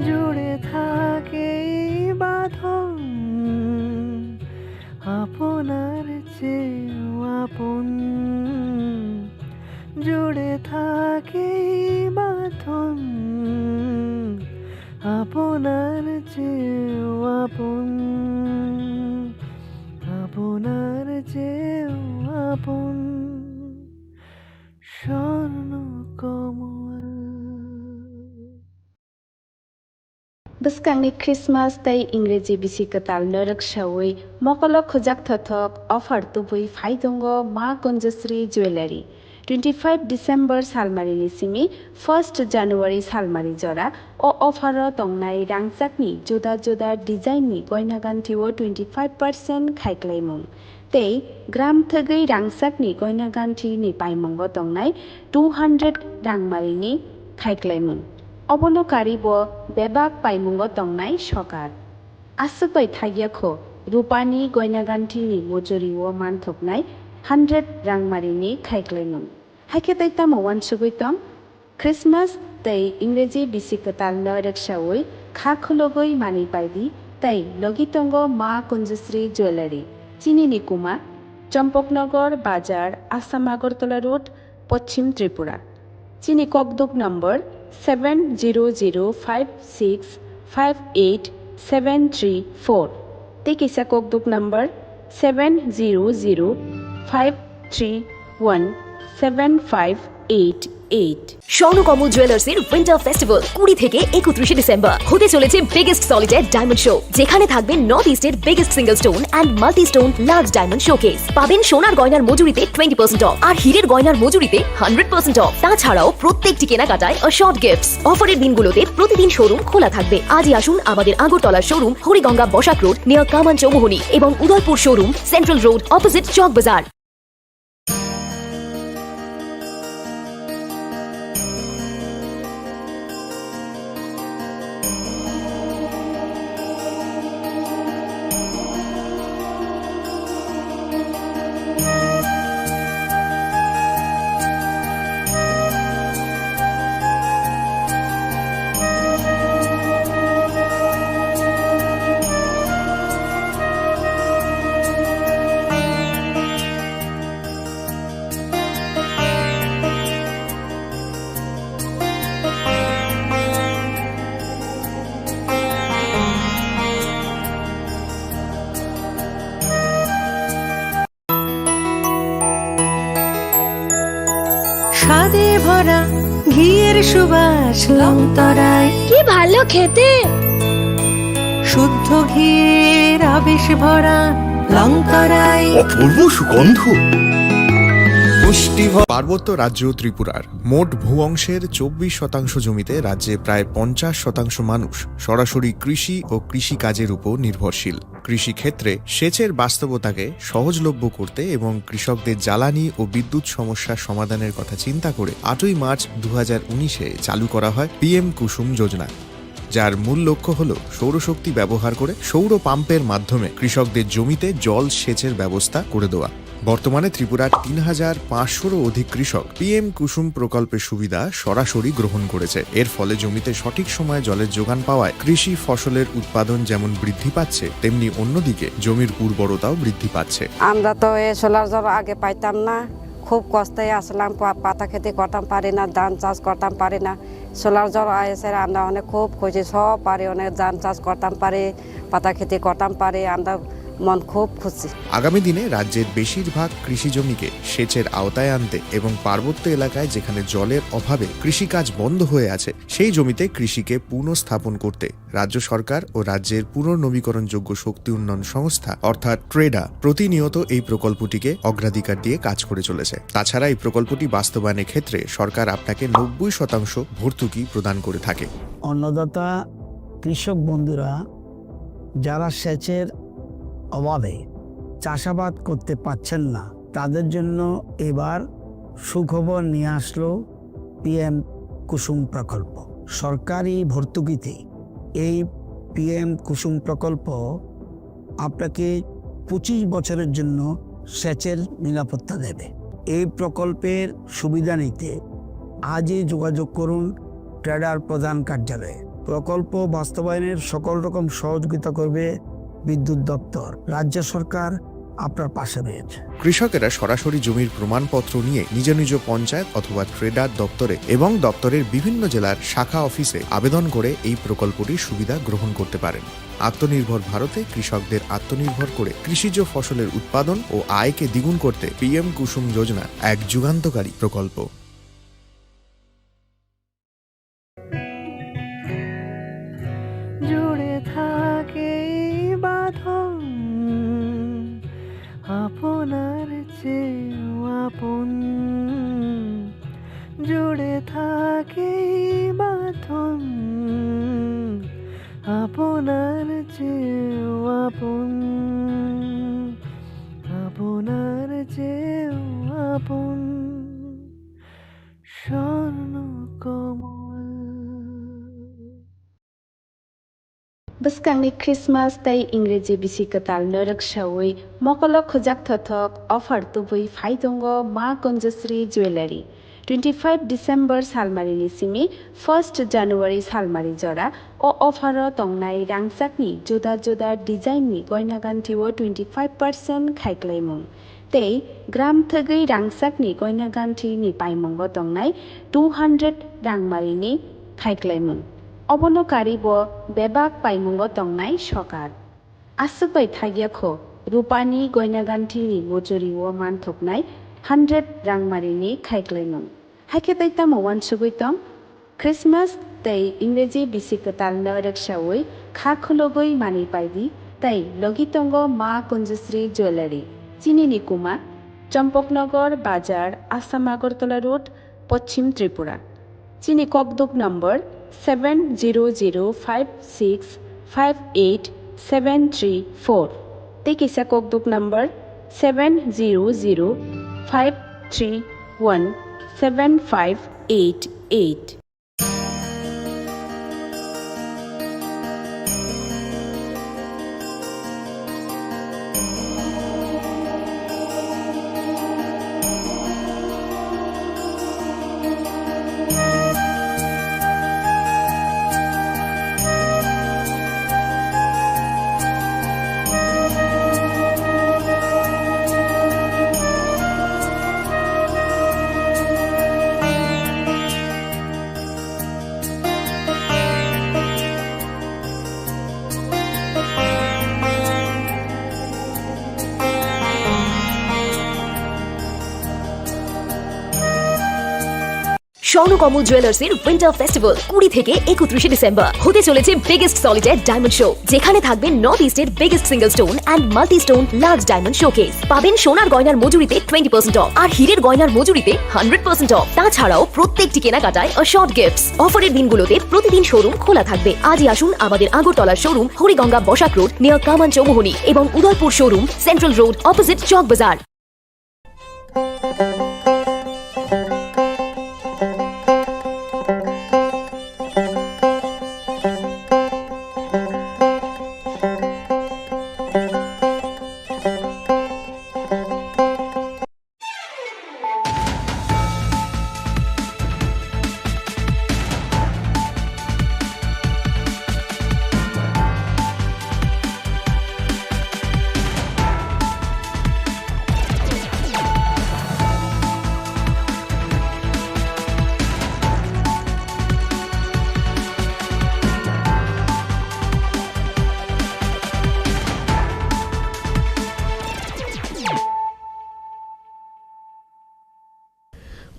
জুড়ে থাকে বাঁধন আপনার চেয়েও আপন, জুড়ে থাকে বাঁধন আপনার চেয়েও আপন, আপনার চেয়েও আপন স্বর্ণ কমল। Bwskangni Christmas tei Ingreji bisi ketal norok shawi mokolok khojak thothok offer tubui phaidongo Ma Kunjasri Jewelry 25 December salmarini simi 1st January salmari jora o offer o tongnai rangchakni juda juda design ni goina ganthio 25% khaiklaimung tei gram thagui rangchakni goina ganthi ni paimungo tongnai 200 rangmarini khaiklaimung অবলকারী ব বেবাক পাইমুঙ্গ তংনাই সকার আসুকই থাইয়াখো রূপানি গয়নাগান্ঠিনি মজুরি ও মানথকনাই 100 রাংমারিনি খাইক্লাইমুং হাইকে তাইতাম ওয়ানসুগৈতম Christmas তৈ ইংরেজি বিসিকতাল নয়রকসাওই খাখলগৈ মানি পাইদি তাই লগিতঙ্গ মা কুঞ্জশ্রী jewellery চিনিনি কুমা চম্পকনগর বাজার Assam Agartala road পশ্চিম ত্রিপুরা চিনি ককদুক number 7005658734 Tikisa kokduk number 7005317588 Swarnakamal জুয়েলার্সের উইন্টার ফেস্টিভ্যাল 20 থেকে 31 ডিসেম্বর হতে চলেছে বিগেস্ট সলিটার ডায়মন্ড শো, যেখানে থাকবে নর্থ ইস্টের biggest single stone and multi stone large diamond showcase. পাবেন সোনার গয়নার মজুরিতে 20% অফ আর হীরের গয়নার মজুরিতে 100% অফ। তাছাড়াও প্রত্যেকটি কেনাকাটায় অশর্ট গিফটস। অফারের দিনগুলোতে প্রতিদিন শোরুম খোলা থাকবে। আজই আসুন আমাদের আগরতলার showroom Hariganga Basak road near Kaman Chowmuhani এবং Udaipur showroom central road opposite Chowk Bazar. স্বাদে ভরা ঘিয়ের সুবাস লংতরায়, কি ভালো খেতে। শুদ্ধ ঘিয়ের আবেশ ভরা লংতরায়, অপূর্ব সুগন্ধ। পার্বত্য রাজ্য ত্রিপুরার মোট ভূ অংশের 24% জমিতে রাজ্যে প্রায় 50% মানুষ সরাসরি কৃষি ও কৃষি কাজের উপর নির্ভরশীল। কৃষি ক্ষেত্রে সেচের বাস্তবতাকে সহজলভ্য করতে এবং কৃষকদের জ্বালানি ও বিদ্যুৎ সমস্যার সমাধানের কথা চিন্তা করে 8ই মার্চ 2019-এ চালু করা হয় PM কুসুম যোজনা, যার মূল লক্ষ্য হল সৌরশক্তি ব্যবহার করে সৌর পাম্পের মাধ্যমে কৃষকদের জমিতে জল সেচের ব্যবস্থা করে দেওয়া। বর্তমানে ত্রিপুরার 3500-রও অধিক কৃষক PM কুসুম প্রকল্পের সুবিধা সরাসরি গ্রহণ করেছে। এর ফলে জমিতে সঠিক সময়ে জলের যোগান পাওয়ায় কৃষি ফসলের উৎপাদন যেমন বৃদ্ধি পাচ্ছে, তেমনি অন্যদিকে জমির উর্বরতাও বৃদ্ধি পাচ্ছে। আমরা তো এই সোলার জল আগে পাইতাম না, খুব কষ্টে আসলাম, পাতা খেতে করতাম পারি না, ধান চাষ করতাম পারি না। সোলার জল এসে আমরা অনেক খুব খুশি, সব পারি, অনেক ধান চাষ করতাম পারি, পাতা খেতে করতাম পারি, আমরা মন খুব খুশি। আগামী দিনে রাজ্যের বেশিরভাগ কৃষি জমিকে সেচের আওতায় আনতে এবং পার্বত্য এলাকায় যেখানে জলের অভাবে কৃষিকাজ বন্ধ হয়ে আছে সেই জমিতে কৃষিকে পুনঃস্থাপন করতে রাজ্য সরকার ও রাজ্যের পুনর্নবীকরণযোগ্য শক্তি উন্নয়ন সংস্থা অর্থাৎ ট্রেডা প্রতিনিয়ত এই প্রকল্পটিকে অগ্রাধিকার দিয়ে কাজ করে চলেছে। তাছাড়া এই প্রকল্পটি বাস্তবায়নের ক্ষেত্রে সরকার আপনাকে 90% ভর্তুকি প্রদান করে থাকে। অন্নদাতা কৃষক বন্ধুরা যারা সেচের অভাবে চাষাবাদ করতে পারছেন না, তাদের জন্য এবার সুখবর নিয়ে আসলো PM কুসুম প্রকল্প। সরকারি ভর্তুকিতে এই PM কুসুম প্রকল্প আপনাকে 25 বছরের জন্য সেচের নিরাপত্তা দেবে। এই প্রকল্পের সুবিধা নিতে আজই যোগাযোগ করুন ট্রেডার প্রধান কার্যালয়ে। প্রকল্প বাস্তবায়নের সকল রকম সহযোগিতা করবে বিদ্যুৎ দপ্তর। রাজ্য সরকার আপনার পাশে রয়েছে। কৃষকেরা সরাসরি জমির প্রমাণপত্র নিয়ে নিজ নিজ পঞ্চায়েত অথবা ট্রেডার দপ্তরে এবং দপ্তরের বিভিন্ন জেলার শাখা অফিসে আবেদন করে এই প্রকল্পটির সুবিধা গ্রহণ করতে পারেন। আত্মনির্ভর ভারতে কৃষকদের আত্মনির্ভর করে কৃষিজ ফসলের উৎপাদন ও আয়কে দ্বিগুণ করতে পিএম কুসুম যোজনা এক যুগান্তকারী প্রকল্প। জুড়ে থাকে বাঁধন আপনার চেয়েও আপন, জুড়ে থাকে বাঁধন আপনার চেয়েও আপন, আপনার চেয়েও আপন স্বর্ণ কমল। Bwskangni Christmas tei Ingreji bisi katal norak shawi mokolok khojak thothok offer tubui phaitongo Ma Kunjasri Jewelry 25 December salmarini simi 1st January salmari jora o offer o tongnai rangsakni juda juda design ni goina gantiwo 25% khaiklaimung tei gram thagui rangsakni goina ganti ni paimungo tongnai 200 rangmarini khaiklaimung অবনকারী ব বেবাক পাইমুঙ্গ তংনাই সকার আসুকবাই থাগিয়াখো রূপানি গয়নাগান্ঠিনি মজুরি ও মানথকনাই 100 রাংমারিনি খাইক্লাইমুং হাইকে তাইতাম one সুগুইতম Christmas তাই ইংরেজি বিসিকতাল নরকশাওই খাখলগই মানি পাইদি তাই লগিতঙ্গ মা কুঞ্জশ্রী jewellery চিনিনি কুমা চম্পকনগর বাজার Assam Agartala road পশ্চিম ত্রিপুরা চিনি ককদুক number 7005658734 Tekisa kokduk number 7005317588। Swarnakamal জুয়েলার্সের উইন্টার ফেস্টিভ্যাল 20 থেকে 31 ডিসেম্বর হতে চলেছে বিগেস্ট সলিটার ডায়মন্ড শো, যেখানে থাকবে নর্থ ইস্টের biggest single stone and multi stone large diamond showcase. পাবেন সোনার গয়নার মজুরিতে 20% অফ আর হীরের গয়নার মজুরিতে 100% অফ। তাছাড়াও প্রত্যেকটি কেনাকাটায় শর্ট গিফটস। অফারের দিনগুলোতে প্রতিদিন শোরুম খোলা থাকবে। আজই আসুন আমাদের আগরতলার showroom Hariganga Basak road near Kaman Chowmuhani এবং Udaipur showroom central road opposite Chowk Bazar.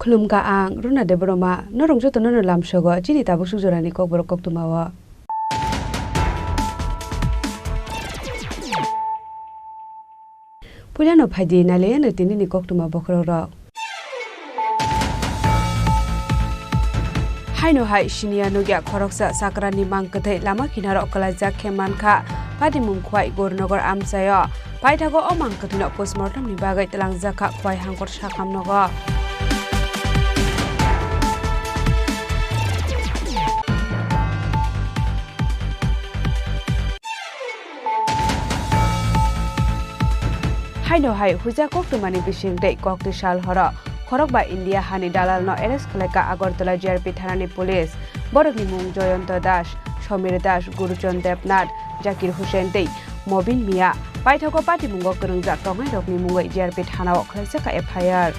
खुलुमगा आं रुना देबरमा नरंजो तो नर लामसगो जिनि ताबु सुजरानि ककबर कक्तुमावा पुलानो फाइदि नाले न तिनि कक्तुमा बखरो हाइनो हाइ सिनिया नुगिया खरकसा साकरानि मांकथै लामा किनार अकलाजा खेमानखा पादिमुं खवाइ गरनगर आमसायो पाइथागो अ मांकथिनो पोस्टमर्टम नि बागै तलांजाखा खवाइ हांकर साखामनगो हाइनो हाइ हुजा कक्तुमानि बिसिं दै कक्ति साल हर खरक बा इंडिया हानि दालाल न एरेस्ट खलाइका আগরতলা জিআরপি থানাनि पुलिस बरकनि मुं जयंत दास Somir Das Guruchand Debnath Zakir Hussain tei Mobin Mia paithago patimungo kwrwngjak tongnai rokni mungoi JRP thanao khlaijak FIR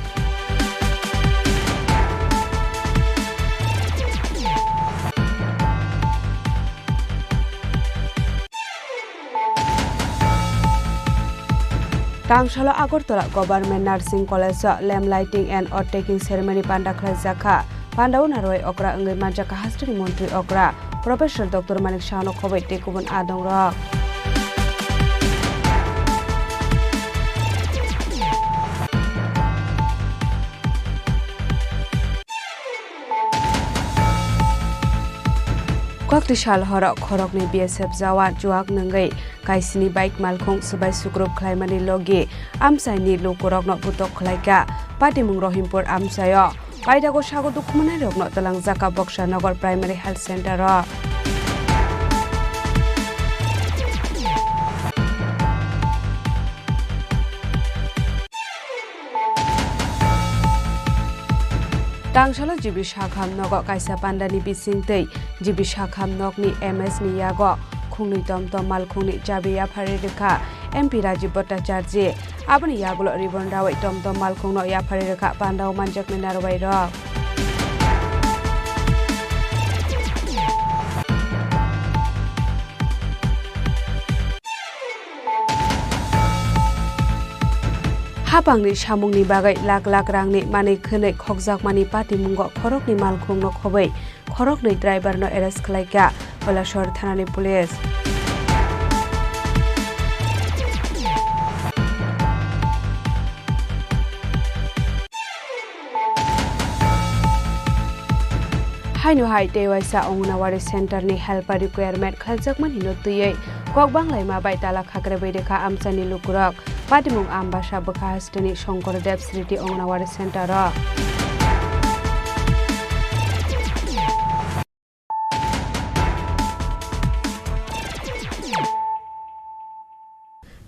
Tangshala Agartala Government Nursing College lamp lighting and oath taking ceremony panda khlaijaka Pandau naroi okra ngai manjaka hastri montri okra Professor Dr. Manik Shano khobai tekubun adong ro Kwakti sal hora khorokni BSF jawan juak nangai kaisini bike malkhong subai sukrup khlaimani logi amsaini lokorokno butok khlaika patimung Rohimpur amsayo Paidago sago dukhmana rokno talangjaka Boksar Nagar Primary Health Center ro Tangshala Jibi Shakham Nogo Kaisa Pandani Bisingtei Jibi Shakham Nogni MS ni yago khungni tomtom malkhungni jabiya pharirikha MP Rajiv Bhattacharya aboni yagulo ribon rawai tomtom malkhungno ya pharirikha pandau manjakni narwai ro Hapangni samungni bagai lak lak rangni manei khonei khokjakmani patimungo khorokni malkhungno khobai khorokni driver no arrest khlaika Palashor thanani police Hainu hai tewaisa Ongunawari Center ni helper requirement khaljakmani no tuyei kokbanglai ma baitala khakre beidekha amchani lukurok Patimung Ambasha Bakastani Shonkordev Sriti Ongunawari Center ro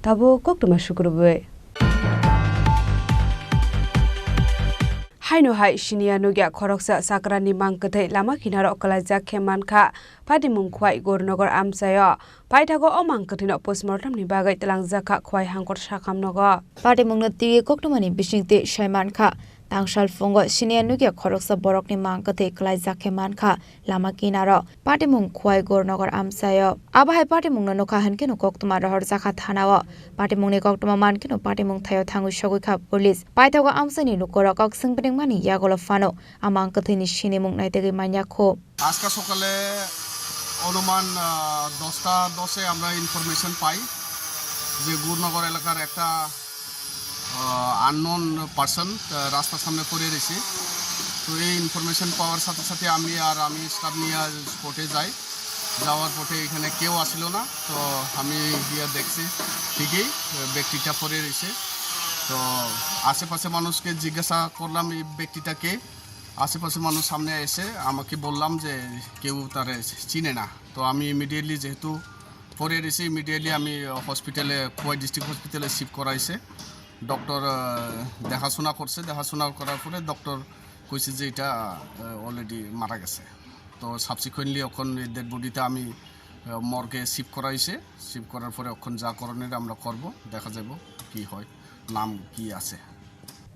Tabo koktuma shukrube Hainu hai shinia nugya khoroksa sakrani mangkathai lama kinaro kalaijak khemanka Patimung khwai Gornagar amsayo paithago omangkathino postmortem ni bagai talangjaka khwai hangkor sakhamnogo Patimung na tiri koktomani bisingte shaimankha Tangsal Fungo Shinia Nugya Khoroksa Borokni Mangkathai kalaijak khemanka lama kinaro Patimung khwai Gornagar amsayo abahai Patimung no nokha hankeno koktoma rohor jakha thanao Patimung ni koktoma mankeno Patimung thayo thangu sogukha police paithago amsani lukorok singpring mani yagolo fano amangkathai ni sinimung naitegi manyakho আজকে সকালে অনুমান 10:10 আমরা information পাই যে গুরনগর এলাকার একটা unknown person রাস্তার সামনে পড়ে রয়েছে তো এই ইনফরমেশন পাওয়ার সাথে সাথে আমি স্টাফ নিয়ে স্পটে যাই যাওয়ার পথে এখানে কেউ আসিল না তো আমি গিয়ে দেখছি ঠিকই ব্যক্তিটা পড়ে রয়েছে তো আশেপাশে মানুষকে জিজ্ঞাসা করলাম এই ব্যক্তিটাকে আশেপাশে মানুষ সামনে এসে আমাকে বললাম যে কেউ তারে চিনে না তো আমি ইমিডিয়েটলি যেহেতু পরে এসে ইমিডিয়েটলি আমি হসপিটালে খোয়াই ডিস্ট্রিক্ট হসপিটালে শিফট করাইছে ডক্টর দেখাশোনা করছে দেখাশোনা করার পরে ডক্টর কইছে যে এটা অলরেডি মারা গেছে তো সাবসিকুয়েন্টলি এখন ডেড বডিটা আমি মর্গে শিফট করাইছে শিফট করার পরে এখন যা করণের আমরা করব দেখা যাব কি হয় নাম কি আছে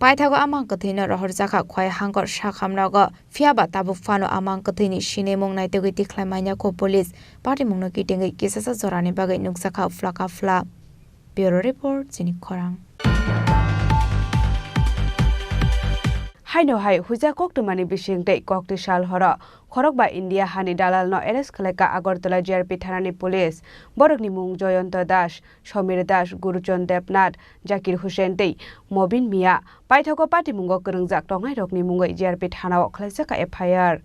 Paithago amangkathai no rohor jakha khwai hangkor sakhamnago phiaba tabuk fano amangkathai ni sinemung naitegi tikhlaimanya ko police Patimung no kitingai kisasa jorani bagai nukjakha flaka fla Bureau Report Jinik Khorang Haino hai huja koktumani bisingtei kokti sal hora khorokba India hani dalal no arrest khlaika Agartala JRP thanani police borokni mung Joyanta Das Somir Das Guruchand Debnath Zakir Hussain tei Mobin Mia paithago patimungo kwrwngjak tongnai rokni mungoi JRP thanao khlaijaka FIR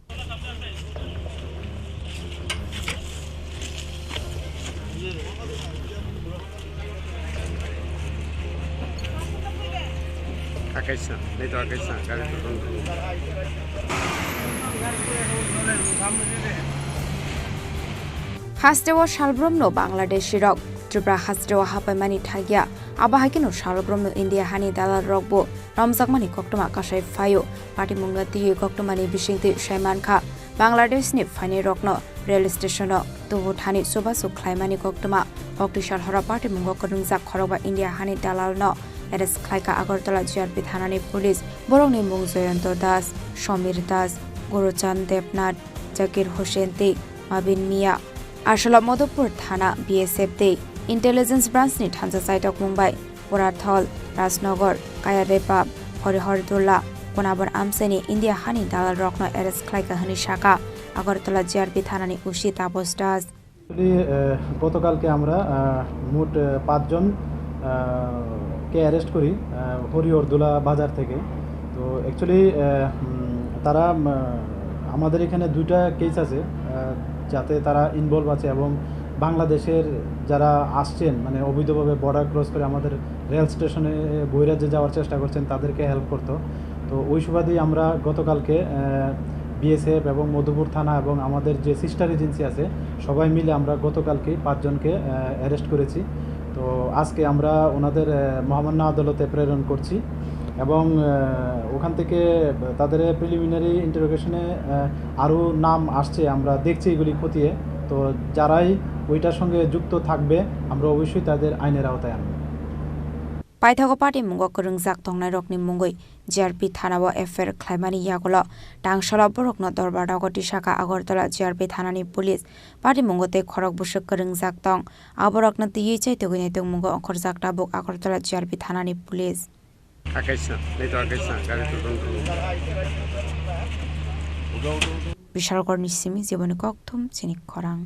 Akaisa, itu akaisa, garis tertentu. Hastewa Shalbromno Bangladeshi Rock Tripura Hastewa Hapaimani Thagia Abahakino Shalbromno India Hani Dalal Rockbo Ramjakmani Koktoma Kashai Fayo Patimung na tihi koktomani bisingte Shaiman Kha Bangladesh ni Fani Rockno rail station तबु थानी सुबासु ख्लाइमानि गक्तमा अक्टिसार हरा party मुंग करंजाक खरबा India हानि दालाल न arrest ख्लाइका Agartala जिआरपी थानानि police बरंनि मुं जयন্ত दास समीर दास गुरुचांद देबनाथ জাকির হোসেন ते माबिन मिया आसला मधुपुर थाना बीएसएफ ते इंटेलिजेंस ब्रांचनि थानजा साइटक मुंबाइ पुराथल राजनगर कायारेपा हरिहरदुल्ला कोनाबर आमसेनि इंडिया हानि दालाल रत्न एरेस्ट ख्लाइका हनि शाखा আগরতলা জিআরপি থানানি উশি তাপস দাস। গতকালকে আমরা মোট 5 জন কে অ্যারেস্ট করি হরিহরদুলা বাজার থেকে। তো অ্যাকচুয়ালি তারা আমাদের এখানে 2টা কেস আছে যাতে তারা ইনভলভ আছে এবং বাংলাদেশের যারা আসছেন মানে অবৈধভাবে বর্ডার ক্রস করে আমাদের রেল স্টেশনে বহিরাজ্যে যাওয়ার চেষ্টা করছেন তাদেরকে হেল্প করতো। তো ওই সুবাদেই আমরা গতকালকে বিএসএফ এবং মধুপুর থানা এবং আমাদের যে সিস্টার এজেন্সি আছে সবাই মিলে আমরা গতকালকে 5 জনকে অ্যারেস্ট করেছি। তো আজকে আমরা ওনাদের মহামান্য আদালতে প্রেরণ করছি এবং ওখান থেকে তাদের প্রিলিমিনারি ইন্টারোগেশনে আরও নাম আসছে, আমরা দেখছি এগুলি খতিয়ে। তো যারাই ওইটার সঙ্গে যুক্ত থাকবে আমরা অবশ্যই তাদের আইনের আওতায় আনব। পাইথাগো পার্টি মুঙ্গ করংজাক তংনাই রকনি মুঙ্গই জিআরপি থানাও এফআইআর খ্লাইমানি ইয়াগল টাংশলা বরকন দরবার নগটি শাখা আগরতলা জিআরপি থানানি পুলিশ পার্টি মুঙ্গতে খরক বুসক করংজাক তং আবরকন তিই চাইতে গইনাই তং মুঙ্গ অখরজাক টাবুক আগরতলা জিআরপি থানানি পুলিশ বিশালগড় নিসিমি জীবনী ককথুম চিনিক খরাং।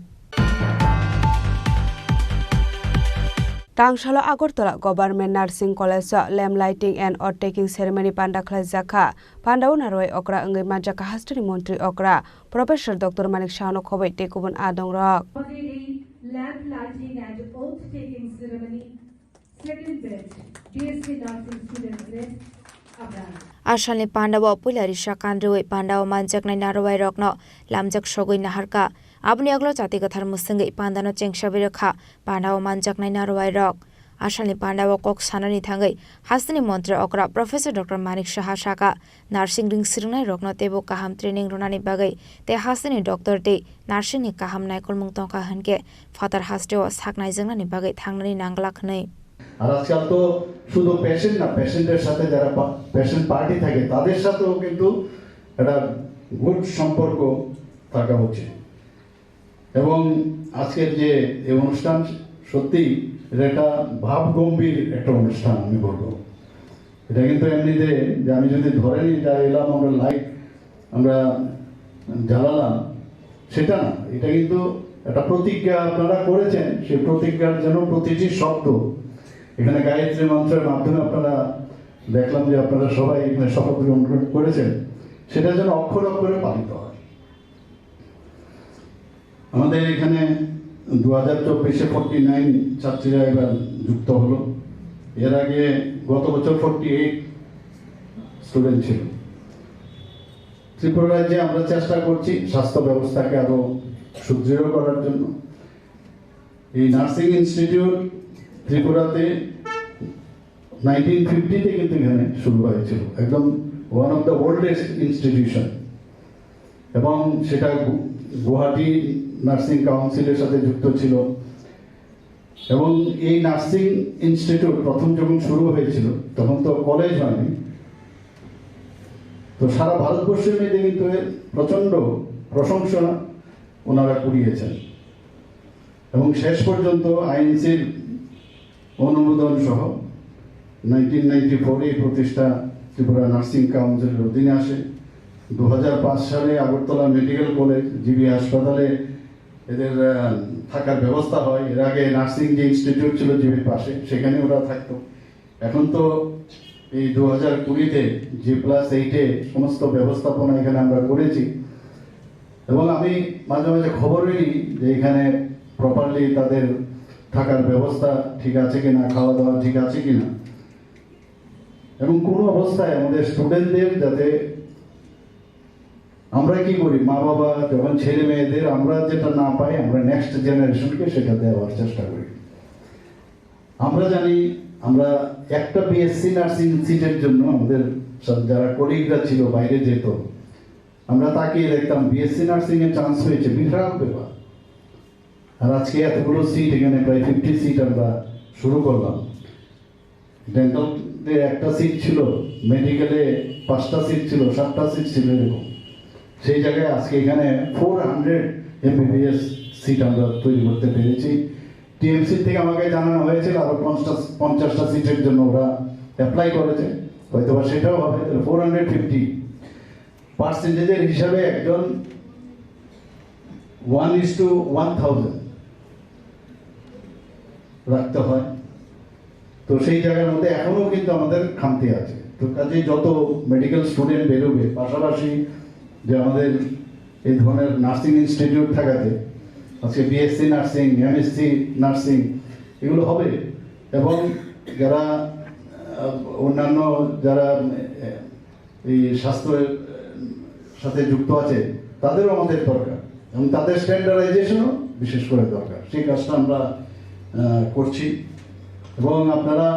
টাংশালা Agartala government nursing college lamp lighting and oath taking ceremony পান্ডা খ্লাইজাখা পান্ডাও নারয় অকরা अंगै माजाका हास्टनि मन्त्री अकरा प्रोफेसर डॉक्टर मानिक शाहनो खबै टेकुबन आदं रक lamp lighting and oath taking ceremony second best BSc nursing student led आसालनि Pandava पुलारि शाकान्द्रवै Pandava मानजाकनाय नारवाय रक्न लामजाक सगै नाहारका आबनि अग्लो जाति गथार मुसंगै पान्दानो चेंगसाबि रखा पाण्डव मानजाकनाय नारवाय रक आसालनि पाण्डव कक सानानि थांगै हास्टनि मन्त्री अकरा प्रोफेसर डॉक्टर मानिक शाह शाका नार्सिं रिं सिरंनाय रक्न तेबो काहाम ट्रेनिंग रनानि बागै ते हास्टनि डॉक्टर ते नार्सिंनि काहाम नायकल मुंगतंका हनके फातार हास्टेव साकनाय जोंनानि बागै थांनानि नांगलाखनै। আর আজকাল তো শুধু পেশেন্ট না, পেশেন্টের সাথে যারা পেশেন্ট পার্টি থাকে তাদের সাথেও কিন্তু একটা গুড সম্পর্ক থাকা উচিত। এবং আজকের যে এই অনুষ্ঠান সত্যি এটা ভাব গম্ভীর একটা অনুষ্ঠান আমি বলবো। এটা কিন্তু এমনিতে যে আমি যদি ধরে নিই যা এলাম আমরা লাইট আমরা জ্বালালাম সেটা না, এটা কিন্তু একটা প্রতিজ্ঞা আপনারা করেছেন। সেই প্রতিজ্ঞার যেন প্রতিটি শব্দ এখানে গায়ত্রী মন্ত্রের মাধ্যমে আপনারা দেখলাম যে আপনারা সবাই এখানে শপথ গ্রহণ করেছেন, সেটা যেন অক্ষর অক্ষরে পালিত হয়। আমাদের এখানে 2024-এ 49 ছাত্রীরা এবার যুক্ত হলো। এর আগে গত বছর 48 স্টুডেন্ট ছিল। ত্রিপুরা রাজ্যে আমরা চেষ্টা করছি স্বাস্থ্য ব্যবস্থাকে আরো সুদৃঢ় করার জন্য। এই নার্সিং ইনস্টিটিউট ত্রিপুরাতে 1950-তে কিন্তু এখানে শুরু হয়েছিল, একদম one of the oldest institution. এবং সেটা গুয়াহাটি নার্সিং কাউন্সিলের সাথে যুক্ত ছিল। এবং এই নার্সিং ইনস্টিটিউট প্রথম যখন শুরু হয়েছিল তখন তো কলেজ হয়নি। তো সারা ভারতবর্ষের মধ্যে কিন্তু প্রচণ্ড প্রশংসা ওনারা কুড়িয়েছেন এবং শেষ পর্যন্ত আইএনসির অনুমোদন সহ 1994 প্রতিষ্ঠা ত্রিপুরা নার্সিং কাউন্সিলের অধীনে আসে। 2005 সালে আগরতলা মেডিকেল কলেজ জিবি হাসপাতালে এদের থাকার ব্যবস্থা হয়। এর আগে নার্সিং যে ইনস্টিটিউট ছিল জিবির পাশে সেখানে ওরা থাকতো। এখন তো এই 2020-তে G+8-এ সমস্ত ব্যবস্থাপনা এখানে আমরা করেছি। এবং আমি মাঝে মাঝে খবরই নিই যে এখানে প্রপারলি তাদের থাকার ব্যবস্থা ঠিক আছে কিনা, খাওয়া দাওয়া ঠিক আছে কিনা। এবং কোনো অবস্থায় আমাদের স্টুডেন্টদের যাতে আমরা কি করি, মা বাবা যখন ছেলে মেয়েদের আমরা যেটা না পাই আমরা নেক্সট জেনারেশনকে সেটা দেওয়ার চেষ্টা করি। আমরা জানি আমরা একটা বিএসসি নার্সিং সিটের জন্য আমাদের যারা কলিগরা ছিল বাইরে যেত, আমরা তাকিয়ে দেখতাম বিএসসি নার্সিং এর চান্স হয়েছে, বিশাল ব্যাপার। আর আজকে এতগুলো সিট, এখানে প্রায় 50 সিট আমরা শুরু করলাম। ডেন্টালে একটা সিট ছিল, মেডিকেলে 5টা সিট ছিল, 7টা সিট ছিল এরকম। সেই জায়গায় আজকে এখানে 400 MBBS সিট আমরা তৈরি করতে পেরেছি। টিএমসি থেকে আমাকে জানানো হয়েছিল আরো 50টা সিটের জন্য ওরা অ্যাপ্লাই করেছে, হয়তো বা সেটাও হবে। 450 পার্সেন্টেজের হিসাবে একজন 1:1000 রাখতে হয়। তো সেই জায়গার মধ্যে এখনো কিন্তু আমাদের খামতি আছে। তো কাজে যত মেডিকেল স্টুডেন্ট বেরোবে, পাশাপাশি যে আমাদের এই ধরনের নার্সিং ইনস্টিটিউট থাকাতে আজকে বিএসসি নার্সিং, এমএসসি নার্সিং এগুলো হবে, এবং যারা অন্যান্য যারা এই স্বাস্থ্যের সাথে যুক্ত আছে তাদেরও আমাদের দরকার, এবং তাদের স্ট্যান্ডার্ডাইজেশনও বিশেষ করে দরকার। সেই কাজটা আমরা করছি। এবং আপনারা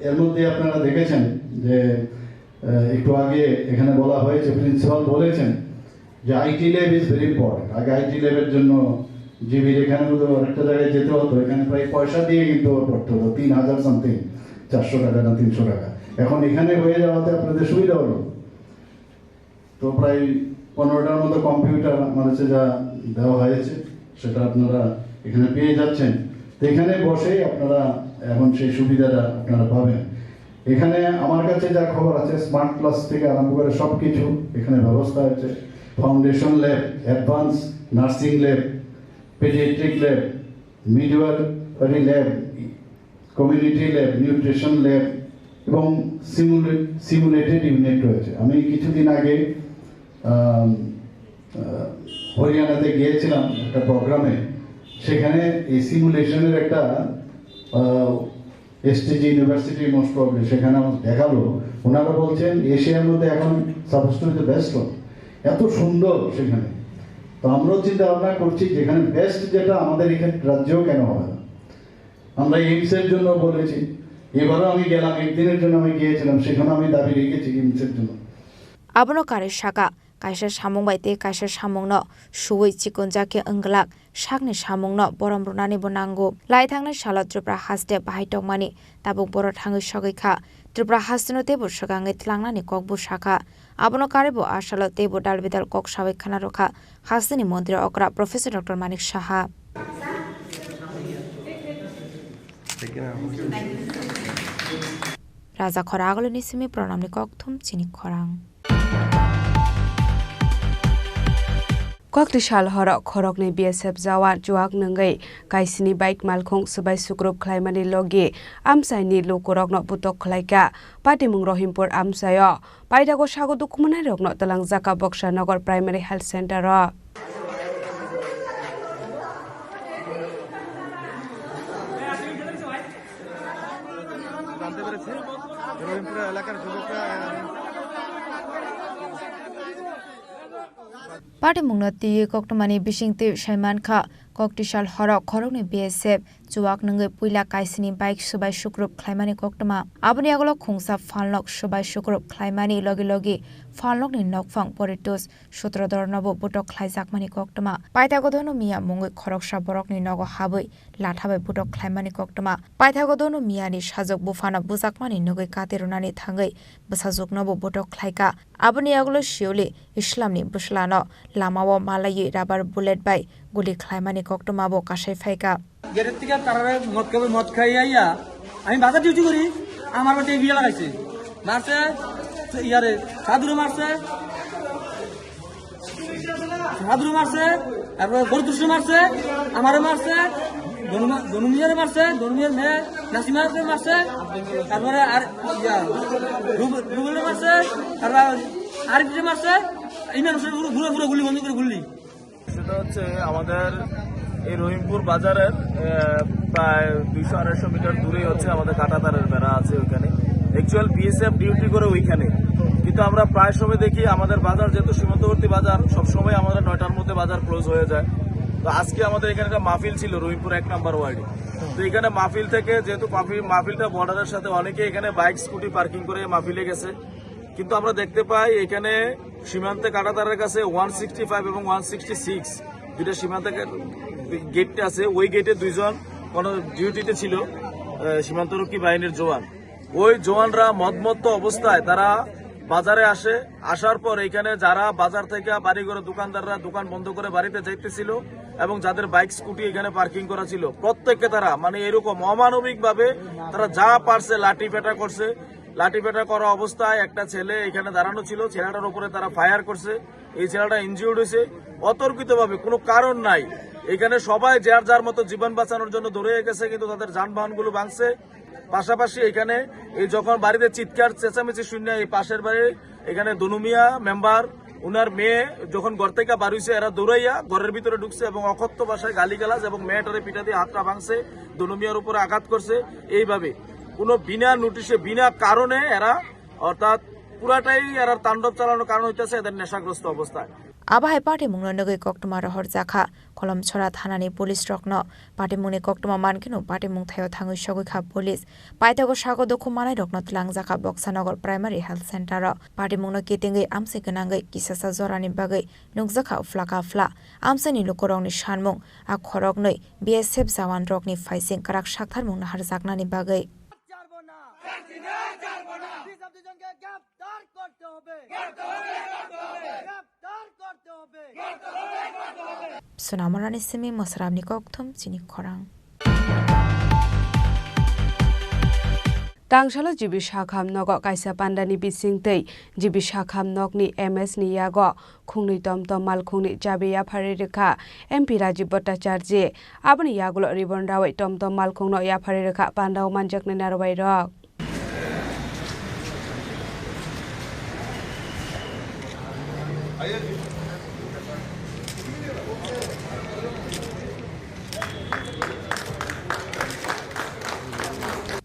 এর মধ্যে আপনারা দেখেছেন যে একটু আগে এখানে বলা হয়েছে, প্রিন্সিপাল বলেছেন যে IT lab is very important. আগে আইটি ল্যাবের জন্য জিবির এখানে একটা জায়গায় যেতে হতো, এখানে প্রায় পয়সা দিয়ে কিন্তু করতে হতো, 3000 সামথিং, 400 টাকা না 300 টাকা। এখন এখানে হয়ে যাওয়াতে আপনাদের সুবিধা হলো। তো প্রায় 15টার মতো কম্পিউটার আমার কাছে যা দেওয়া হয়েছে সেটা আপনারা এখানে পেয়ে যাচ্ছেন। তো এখানে বসেই আপনারা এখন সেই সুবিধাটা আপনারা পাবেন। এখানে আমার কাছে যা খবর আছে, স্মার্ট ক্লাস থেকে আরম্ভ করে সব কিছু এখানে ব্যবস্থা আছে। Foundation lab, advance nursing lab, paediatric lab, midwifery lab, community lab, nutrition lab এবং সিমুলেটেড ইউনিট রয়েছে। আমি কিছুদিন আগে হরিয়ানাতে গিয়েছিলাম একটা প্রোগ্রামে, সেখানে এই সিমুলেশনের একটা এসটিজি ইউনিভার্সিটি মোস্ট প্রবলি সেখানে দেখালো। ওনারা বলছেন এশিয়ার মধ্যে এখন সাপোজ টু দ্য বেস্ট, এত সুন্দর সেখানে। তো আমরাও চিন্তা ভাবনা করছি যেখানে বেস্ট যেটা আমাদের এখানে রাজ্যেও কেন হবে না। আমরা এইমসের জন্য বলেছি, এবারও আমি গেলাম, একদিনের জন্য আমি গিয়েছিলাম, সেখানে আমি দাবি রেখেছি এইমসের জন্য। Abono kare shaka kaisa samung baite kaisa samungno suwei chikon jake anglak sakni samungno borom runani bonango lai thangnai salo Tripura haste bahai tongmani tabuk boro thangai sogoi kha Tripura hasteno tebo sagangai tlangnani kokbu shaka abono karebo asalo tebo dalbidal kok sabai khana rokha hasteni mantri okra Professor Dr. Manik Saha Raja khoragolo nisimi pranamni kokthum chini khorang Kokti shal horok khorokni BSF jawan juak nangai kaisini bike malkhong subai sukrup khlaimani logi amsaini lokorokno butok khlaika patimung Rohimpur amsayo paidago sago dukumanai rokno talangjaka Boksha Nagar Primary Health Center ro Party Mungnati Koktomani Bishingti Shaiman Kha Koktishal Horok Khorokni BSF Juak Nangai Puila Kaisini Bike Subai Shukrup Klaimani Koktoma Abuni Agolo Khungsa Falnok Subai Shukrup Klaimani Logi Logi Falnok ni Nokfang Poritus Sutrodor Nobo Butok Klaijakmani Koktoma Paitagodono Mia Mungui Khoroksha Borokni Nogo Habui Lathabai Butok Klaimani Koktoma Paitagodono Mia ni Shazok Bufana Buzakmani Nogoi Katirunani Thangai Busazuk Nobo Butok Klaika Abuni Agolo Shioli Islamni Buslano Lamawo Malayi Rabar Bullet by Guli Klaimani Koktoma Bo Kashai Faika গেটের থেকে তারা মদ খাই আইয়া আমি বাজার duty করি আমার বাড়িতে বিয়ে লাগাইছে মারছে ইয়ারে সাধুরে মারছে তারপরে গরুতুষ মারছে আমারও মারছে ধনুমিয়ারে মারছে ধনুমিয়ার মেয়ে নাসিমারে মারছে তারপরে আর রুবেলে মারছে তারপর আরেকজনে মারছে এই মানুষের ঘুরে ঘুরে গুলি বন্ধ করে গুলি সেটা হচ্ছে আমাদের এই রহিমপুর বাজারের প্রায় 200-250 মিটার দূরেই হচ্ছে আমাদের কাঁটাতারের বেড়া আছে ওইখানে অ্যাকচুয়াল বিএসএফ ডিউটি করে ওইখানে কিন্তু আমরা প্রায় সময় দেখি আমাদের বাজার যেহেতু সীমান্তবর্তী বাজার সবসময় আমাদের 9টার মধ্যে বাজার ক্লোজ হয়ে যায় তো আজকে আমাদের এখানে একটা মাহফিল ছিল রহিমপুর 1 নম্বর ওয়ার্ডে তো এখানে মাহফিল থেকে যেহেতু মাহফিলটা বর্ডারের সাথে অনেকে এখানে বাইক স্কুটি পার্কিং করে মাহফিলে গেছে কিন্তু আমরা দেখতে পাই এখানে সীমান্তে কাঁটাতারের কাছে 165 এবং 166 দুটো সীমান্তে গেটটা আছে ওই গেটে 2 জন কোন ডিউটিতে ছিল সীমান্তরক্ষী বাহিনীর জওয়ান। ওই জওয়ানরা মদমত্ত অবস্থায় তারা বাজারে আসার পর এখানে যারা বাজার থেকে বাড়ি ঘরে দোকানদাররা দোকান বন্ধ করে বাড়িতে যাইতেছিল এবং যাদের বাইক স্কুটি এখানে পার্কিং করা ছিল প্রত্যেককে তারা মানে এরকম অমানবিক ভাবে তারা যা পারছে লাঠি পেটা করছে। লাঠি পেটা করা অবস্থায় একটা ছেলে এখানে দাঁড়ানো ছিল, ছেলেটার উপরে তারা ফায়ার করছে। এই ছেলেটা ইনজিউর্ড হয়েছে অতর্কিতভাবে, কোনো কারণ নাই। এখানে সবাই যার যার মতো জীবন বাঁচানোর জন্য দৌড়ে গেছে, কিন্তু তাদের যানবাহনগুলো ভাঙছে। পাশাপাশি এখানে এই যখন বাড়িতে চিৎকার চেঁচামেচি শুনে এই পাশের বাড়ি এখানে দনুমিয়া মেম্বার উনার মেয়ে যখন ঘর থেকে বার হইছে, এরা দৌড়াইয়া ঘরের ভিতরে ঢুকছে এবং অকথ্য ভাষায় গালিগালাজ এবং মেয়েটারে পিঠা দিয়ে হাতটা ভাঙছে, দনুমিয়ার উপরে আঘাত করছে। এইভাবে কোনো বিনা নোটিশে বিনা কারণে এরা অর্থাৎ পুরাটাই এরা তাণ্ডব চালানোর কারণ হইতেছে এদের নেশাগ্রস্ত অবস্থায়। আবাহাই পাটিমুংনো নগৈ কক্টমা রহর জাখা কলমছড়া থানানি পুলিশ রকন পাটিমুংনি কক্টমা মানকিনো পাটিমুং থাयो थाङै सगैखा पुलिस पाइतागो सागो दखु मानाय रकन तलांजाखा बक्सानगर प्राइमारी हेल्थ सेन्टर पाटिमुंनो केतेंगै आमसे गोनांगै किसासा जरानि बागै नुगजाखा उफ्लाका फ्ला आमसेनि लोकरंनि सानमुं आ खरगनै बीएसएफ जवान रकनि फाइसिं काराक साक्थारमुं नाहार जागनानि बागै Sunamorani simi masramni kokthum chini khorang. Tangshalo jibi shakham nogo kaisa pandani bisingtei jibi shakham nokni MS ni yago khungni tomtom mal khungni jabiya phari rekha MP Rajiv Bhattacharya aboni yagulo ribon rawai tomtom mal khungno ya phari rekha pandau manjakni narwai rok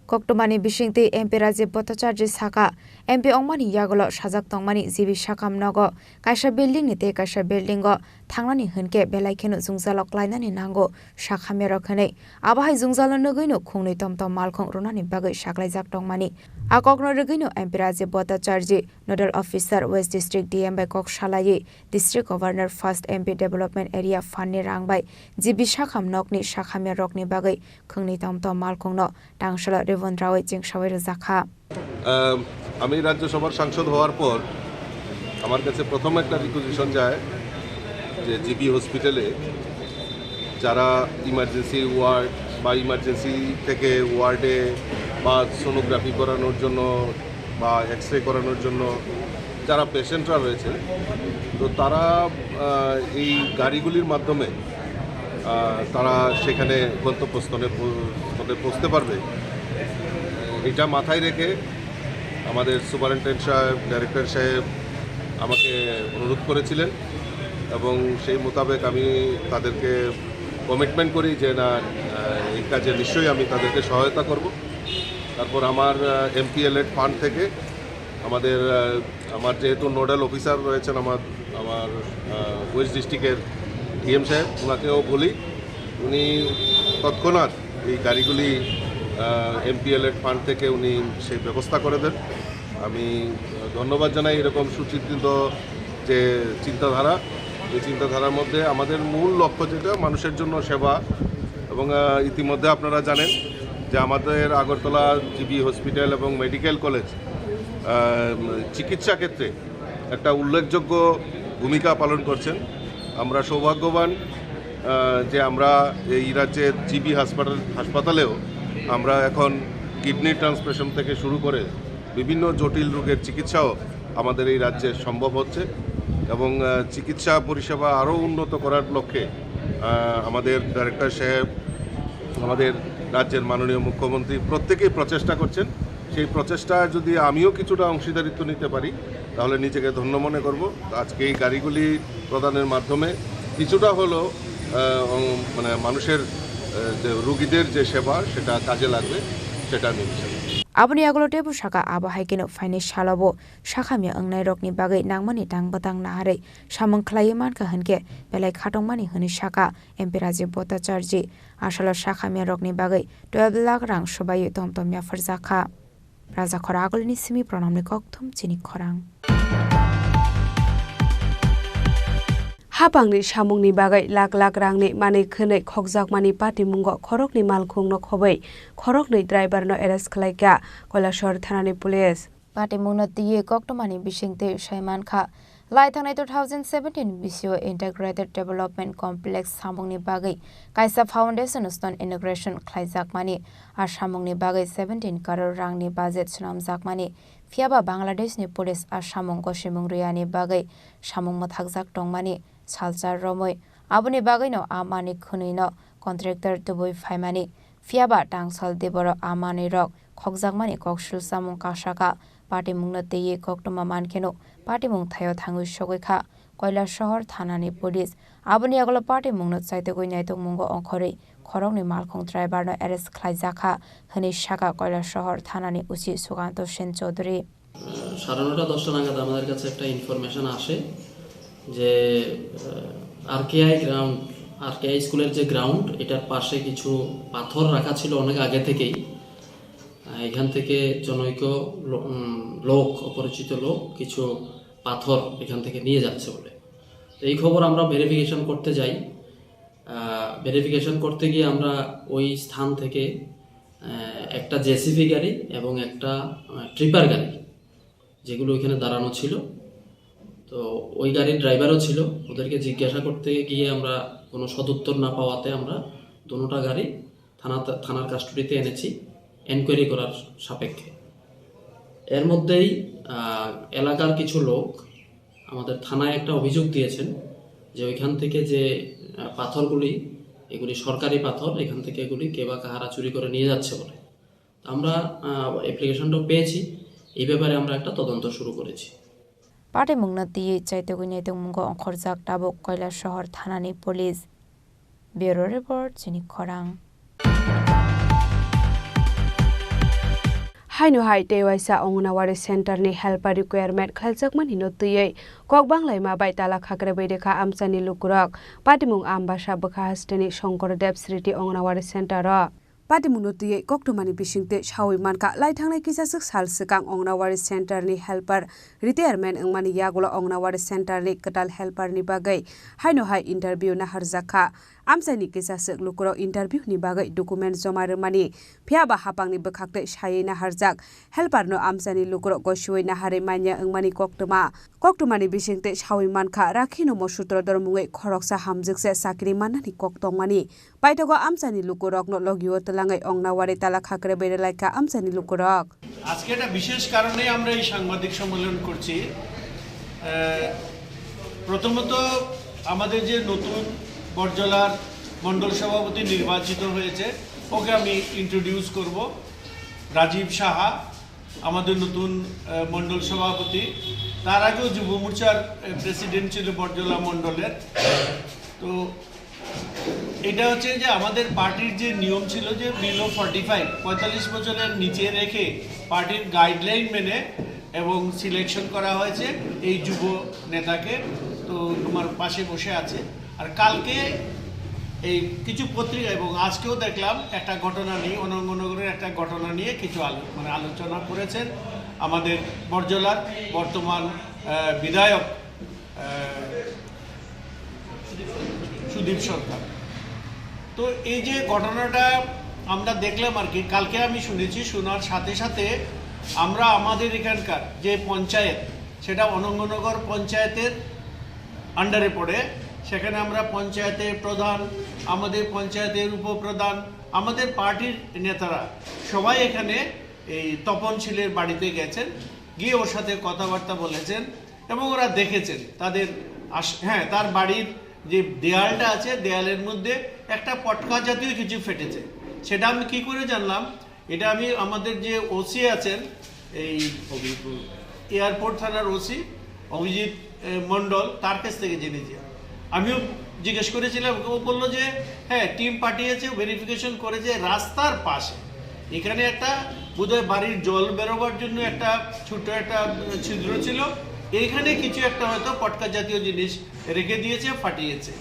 Koktomani bisingti MP Rajiv Bhattacharya saka MP ongmani yagolo sajak tongmani jibi sakam nogo kaisa building ni te kaisa building go thangnani hunke belai kheno jungjalok lainani nango sakhame rokhanei abahai jungjalo nogoino khungnoi tomtom malkhong ronani bagai saklaijak tongmani akokno rogoino MP Rajiv Bhattacharya Nodal Officer West District DM by Kok Salai District Governor First MP Development Area Fanni Rangbai jibi sakam nokni sakhame rokni bagai khungnoi tomtom malkhongno tangshala রেবন রাওয়ে চিংসাওয়ের জাখা আমি রাজ্যসভার সাংসদ হওয়ার পর আমার কাছে প্রথম একটা requisition যায় যে জিবি হসপিটালে যারা ইমার্জেন্সি ওয়ার্ড বা ইমার্জেন্সি থেকে ওয়ার্ডে বা সোনোগ্রাফি করানোর জন্য বা এক্সরে করানোর জন্য যারা পেশেন্টরা রয়েছে তো তারা এই গাড়িগুলির মাধ্যমে তারা সেখানে গন্তব্যস্থলে পৌঁছতে পারবে। এটা মাথায় রেখে আমাদের সুপারিনটেন্ডেন্ট সাহেব ডাইরেক্টর সাহেব আমাকে অনুরোধ করেছিলেন এবং সেই মোতাবেক আমি তাদেরকে কমিটমেন্ট করি যে না এই কাজে নিশ্চয়ই আমি তাদেরকে সহায়তা করব। তারপর আমার MPLA ফান্ড থেকে আমার যেহেতু নোডাল অফিসার রয়েছেন আমার ওয়েস্ট ডিস্ট্রিক্টের DM সাহেব, ওনাকেও বলি, উনি তৎক্ষণাৎ এই গাড়িগুলি MPLA ফান্ড থেকে উনি সেই ব্যবস্থা করে দেন। আমি ধন্যবাদ জানাই এরকম সুচিন্তিত যে চিন্তাধারা, এই চিন্তাধারার মধ্যে আমাদের মূল লক্ষ্য যেটা মানুষের জন্য সেবা। এবং ইতিমধ্যে আপনারা জানেন যে আমাদের আগরতলা জিবি হসপিটাল এবং মেডিকেল কলেজ চিকিৎসা ক্ষেত্রে একটা উল্লেখযোগ্য ভূমিকা পালন করছেন। আমরা সৌভাগ্যবান যে আমরা এই রাজ্যের জিবি হাসপাতালেও আমরা এখন কিডনি ট্রান্সপ্লান্টেশন থেকে শুরু করে বিভিন্ন জটিল রোগের চিকিৎসাও আমাদের এই রাজ্যে সম্ভব হচ্ছে এবং চিকিৎসা পরিষেবা আরও উন্নত করার লক্ষ্যে আমাদের ডাইরেক্টর সাহেব, আমাদের রাজ্যের মাননীয় মুখ্যমন্ত্রী প্রত্যেকেই প্রচেষ্টা করছেন। সেই প্রচেষ্টায় যদি আমিও কিছুটা অংশীদারিত্ব নিতে পারি তাহলে নিজেকে ধন্য মনে করব। আজকে এই গাড়িগুলি প্রদানের মাধ্যমে কিছুটা হলো মানে মানুষের যে রোগীদের যে সেবা সেটা কাজে লাগবে, সেটা আমি বিশ্বাস করি। Aboni aglo tebu shaka abahai kino faini shalabo shakhami angnai rokni bagai nangmani tangbatang nahare samung khlaiman ka hanke belai khatongmani huni shaka MP Rajiv Bhattacharya asalo shakhami rokni bagai 12 lakh rang sobai tomtomya farjakha raja khora agolni simi pranamni kokthum chini khorang Hapangni samungni bagai lak lak rangni mani khonei khokjakmani patimungo khorokni malkhungno khobai khorokni driver no arrest khlaika Koilashahar thanani police. Patimungno tiye koktomani bisingte Saiman Kha Laithanai 2017 BCO Integrated Development Complex samungni bagai Kaisa Foundation Stone Integration khlaijakmani ar samungni bagai 17 crore rangni budget snamjakmani Fiaba Bangladesh ni police ar samung gosimung riani bagai samung mathakjak tongmani salchar romoi aboni bagai no amani khunui no contractor tubui phaimani Fiaba tangsal deboro amani rok khokjakmani koksul samung kasaka Patimungno tiye koktoma mankeno Patimung thayo thangui sogoikha Koilashahar thanani police aboni agolo Patimungno chaitogoi naitongmungo ongkhorei khorokni malkhung driver no arrest khlaijakha hini shaka Koilashahar thanani uchi Sukanto Sen Chaudhary 9:30 নাগাদ আমাদের কাছে একটা information আসে যে আরকেআই স্কুলের যে ground এটার পাশে কিছু পাথর রাখা ছিল অনেক আগে থেকেই এখান থেকে জনৈক লোক অপরিচিত লোক কিছু পাথর এখান থেকে নিয়ে যাচ্ছে বলে এই খবর আমরা ভেরিফিকেশন করতে যাই ভেরিফিকেশন করতে গিয়ে আমরা ওই স্থান থেকে একটা জেসিবি গাড়ি এবং একটা ট্রিপার গাড়ি যেগুলো এখানে দাঁড়ানো ছিল তো ওই গাড়ির ড্রাইভারও ছিল ওদেরকে জিজ্ঞাসা করতে গিয়ে আমরা কোনো সদুত্তর না পাওয়াতে আমরা দুটোটা গাড়ি থানার কাস্টডিতে এনেছি এনকোয়ারি করার সাপেক্ষে এর মধ্যেই এলাকার কিছু লোক আমাদের থানায় একটা অভিযোগ দিয়েছেন যে ওইখান থেকে যে পাথরগুলি এগুলি সরকারি পাথর এখান থেকে এগুলি কে বা কাহারা চুরি করে নিয়ে যাচ্ছে বলে আমরা অ্যাপ্লিকেশনটা পেয়েছি এই ব্যাপারে আমরা একটা তদন্ত শুরু করেছি Patimungno tiye chaitogoi naitongmungo ongkhorjak tabuk Koilashahar thanani police Bureau Report Chini Khorang Haino hai tewaisa Onganawari Center ni helper requirement khaljakman hino tuyei kokbang laima bai tala khakre beidekha amchani lukurok Patimung ambasa bokha hasteni Shonkordev Sriti Onganawari Center ro Patimungno tuyei koktomani bisingte shawi manka laithangnai kisasuk sal sikang Onganawari Center ni helper retirement engmani yagulo Onganawari Center ni ketal helper ni bagai haino hai interview na harjakha Amsani kisasuk lukuro interview ni bagai document joma rwmani phiaba hapangni bkhakte sayei na harjak helper no amsani lukuro gosui na hare manya engmani koktomani bisingte shawi mankha rakhino mosutro dormungei khoroksa hamjikse sakri manani koktongmani paitogo amsani lukurok no logio telangai Onganawari tala khakre berelaika amsani lukurok আজকে একটা বিশেষ কারণে আমরা এই সাংবাদিক সম্মেলন করছি প্রথমত আমাদের যে নতুন বরজলার মণ্ডল সভাপতি নির্বাচিত হয়েছে ওকে আমি ইন্ট্রোডিউস করব রাজীব সাহা আমাদের নতুন মণ্ডল সভাপতি তার আগেও যুব মোর্চার প্রেসিডেন্ট ছিল বরজলা মণ্ডলের তো এটা হচ্ছে যে আমাদের পার্টির যে নিয়ম ছিল যে বিলো 45 বছরের নিচে রেখে পার্টির গাইডলাইন মেনে এবং সিলেকশন করা হয়েছে এই যুব নেতাকে তো আমার পাশে বসে আছে আর কালকে এই কিছু পত্রিকা এবং আজকেও দেখলাম একটা ঘটনা নিয়ে অনঙ্গনগরের একটা ঘটনা নিয়ে কিছু আলোচনা করেছেন আমাদের বরজলার বর্তমান বিধায়ক সুদীপ সরকার তো এই যে ঘটনাটা আমরা দেখলাম আর কি কালকে আমি শুনেছি শোনার সাথে সাথে আমরা আমাদের এখানকার যে পঞ্চায়েত সেটা অনঙ্গনগর পঞ্চায়েতের আন্ডারে পড়ে সেখানে আমরা পঞ্চায়েতের প্রধান আমাদের পঞ্চায়েতের উপপ্রধান আমাদের পার্টির নেতারা সবাই এখানে এই তপনশীলের বাড়িতে গেছেন গিয়ে ওর সাথে কথাবার্তা বলেছেন এবং ওরা দেখেছেন তাদের তার বাড়ির যে দেয়ালটা আছে দেয়ালের মধ্যে একটা পটকা জাতীয় কিছু ফেটেছে সেটা আমি কি করে জানলাম এটা আমি আমাদের যে ওসি আছেন এই এয়ারপোর্ট থানার ওসি অভিজিৎ মণ্ডল তার কাছ থেকে জেনেছি আমিও জিজ্ঞেস করেছিলাম ও বললো যে হ্যাঁ টিম পাঠিয়েছে ভেরিফিকেশন করেছে রাস্তার পাশে এখানে একটা বোধহয় বাড়ির জল বেরোবার জন্য একটা ছোট একটা ছিদ্র ছিল এইখানে কিছু একটা হয়তো পটকা জাতীয় জিনিস রেখে দিয়েছে ফাটিয়েছে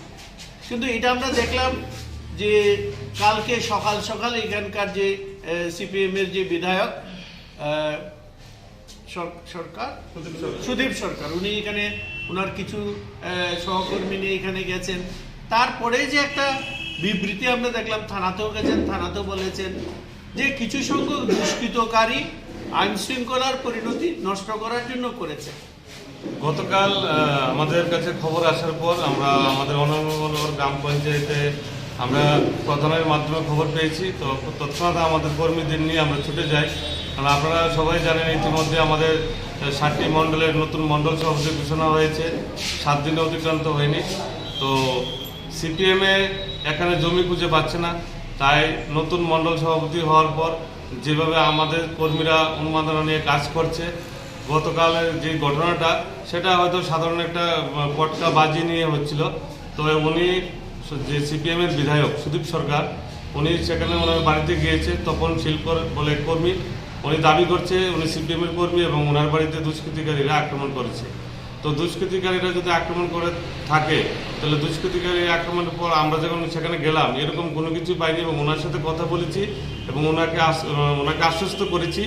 কিন্তু এটা আমরা দেখলাম যে কালকে সকাল সকাল এখানকার যে সিপিএম এর যে বিধায়ক সরকার সুদীপ সরকার, উনি এখানে ওনার কিছু সহকর্মী নিয়ে এখানে গেছেন। তারপরে যে একটা বিবৃতি আমরা দেখলাম, থানাতেও গেছেন, থানাতেও বলেছেন যে কিছু সংখ্যক দুষ্কৃতকারী আইন শৃঙ্খলার পরিণতি নষ্ট করার জন্য করেছে। গতকাল আমাদের কাছে খবর আসার পর আমরা আমাদের অনঙ্গনগর গ্রাম পঞ্চায়েতে আমরা প্রধানের মাধ্যমে খবর পেয়েছি। তো তৎক্ষণাৎ আমাদের কর্মীদের নিয়ে আমরা ছুটে যাই। কারণ আপনারা সবাই জানেন ইতিমধ্যে আমাদের 7টি মণ্ডলের নতুন মণ্ডল সভাপতি ঘোষণা হয়েছে, 7 দিনে অতিক্রান্ত হয়নি। তো সিপিএমে এখানে জমি খুঁজে পাচ্ছে না, তাই নতুন মণ্ডল সভাপতি হওয়ার পর যেভাবে আমাদের কর্মীরা অনুমোদনা নিয়ে কাজ করছে, গতকালের যে ঘটনাটা সেটা হয়তো সাধারণ একটা পটকা বাজি নিয়ে হচ্ছিল। তো উনি যে সিপিএমের বিধায়ক সুদীপ সরকার, উনি সেখানে ওনার বাড়িতে গিয়েছে, তপন শিল্পর বলে কর্মী, উনি দাবি করছে উনি সিপিএমের কর্মী এবং ওনার বাড়িতে দুষ্কৃতিকারীরা আক্রমণ করেছে। তো দুষ্কৃতিকারীরা যদি আক্রমণ করে থাকে তাহলে দুষ্কৃতিকারী আক্রমণের পর আমরা যখন সেখানে গেলাম এরকম কোনো কিছু পাইনি এবং ওনার সাথে কথা বলেছি এবং ওনাকে আশ্বস্ত করেছি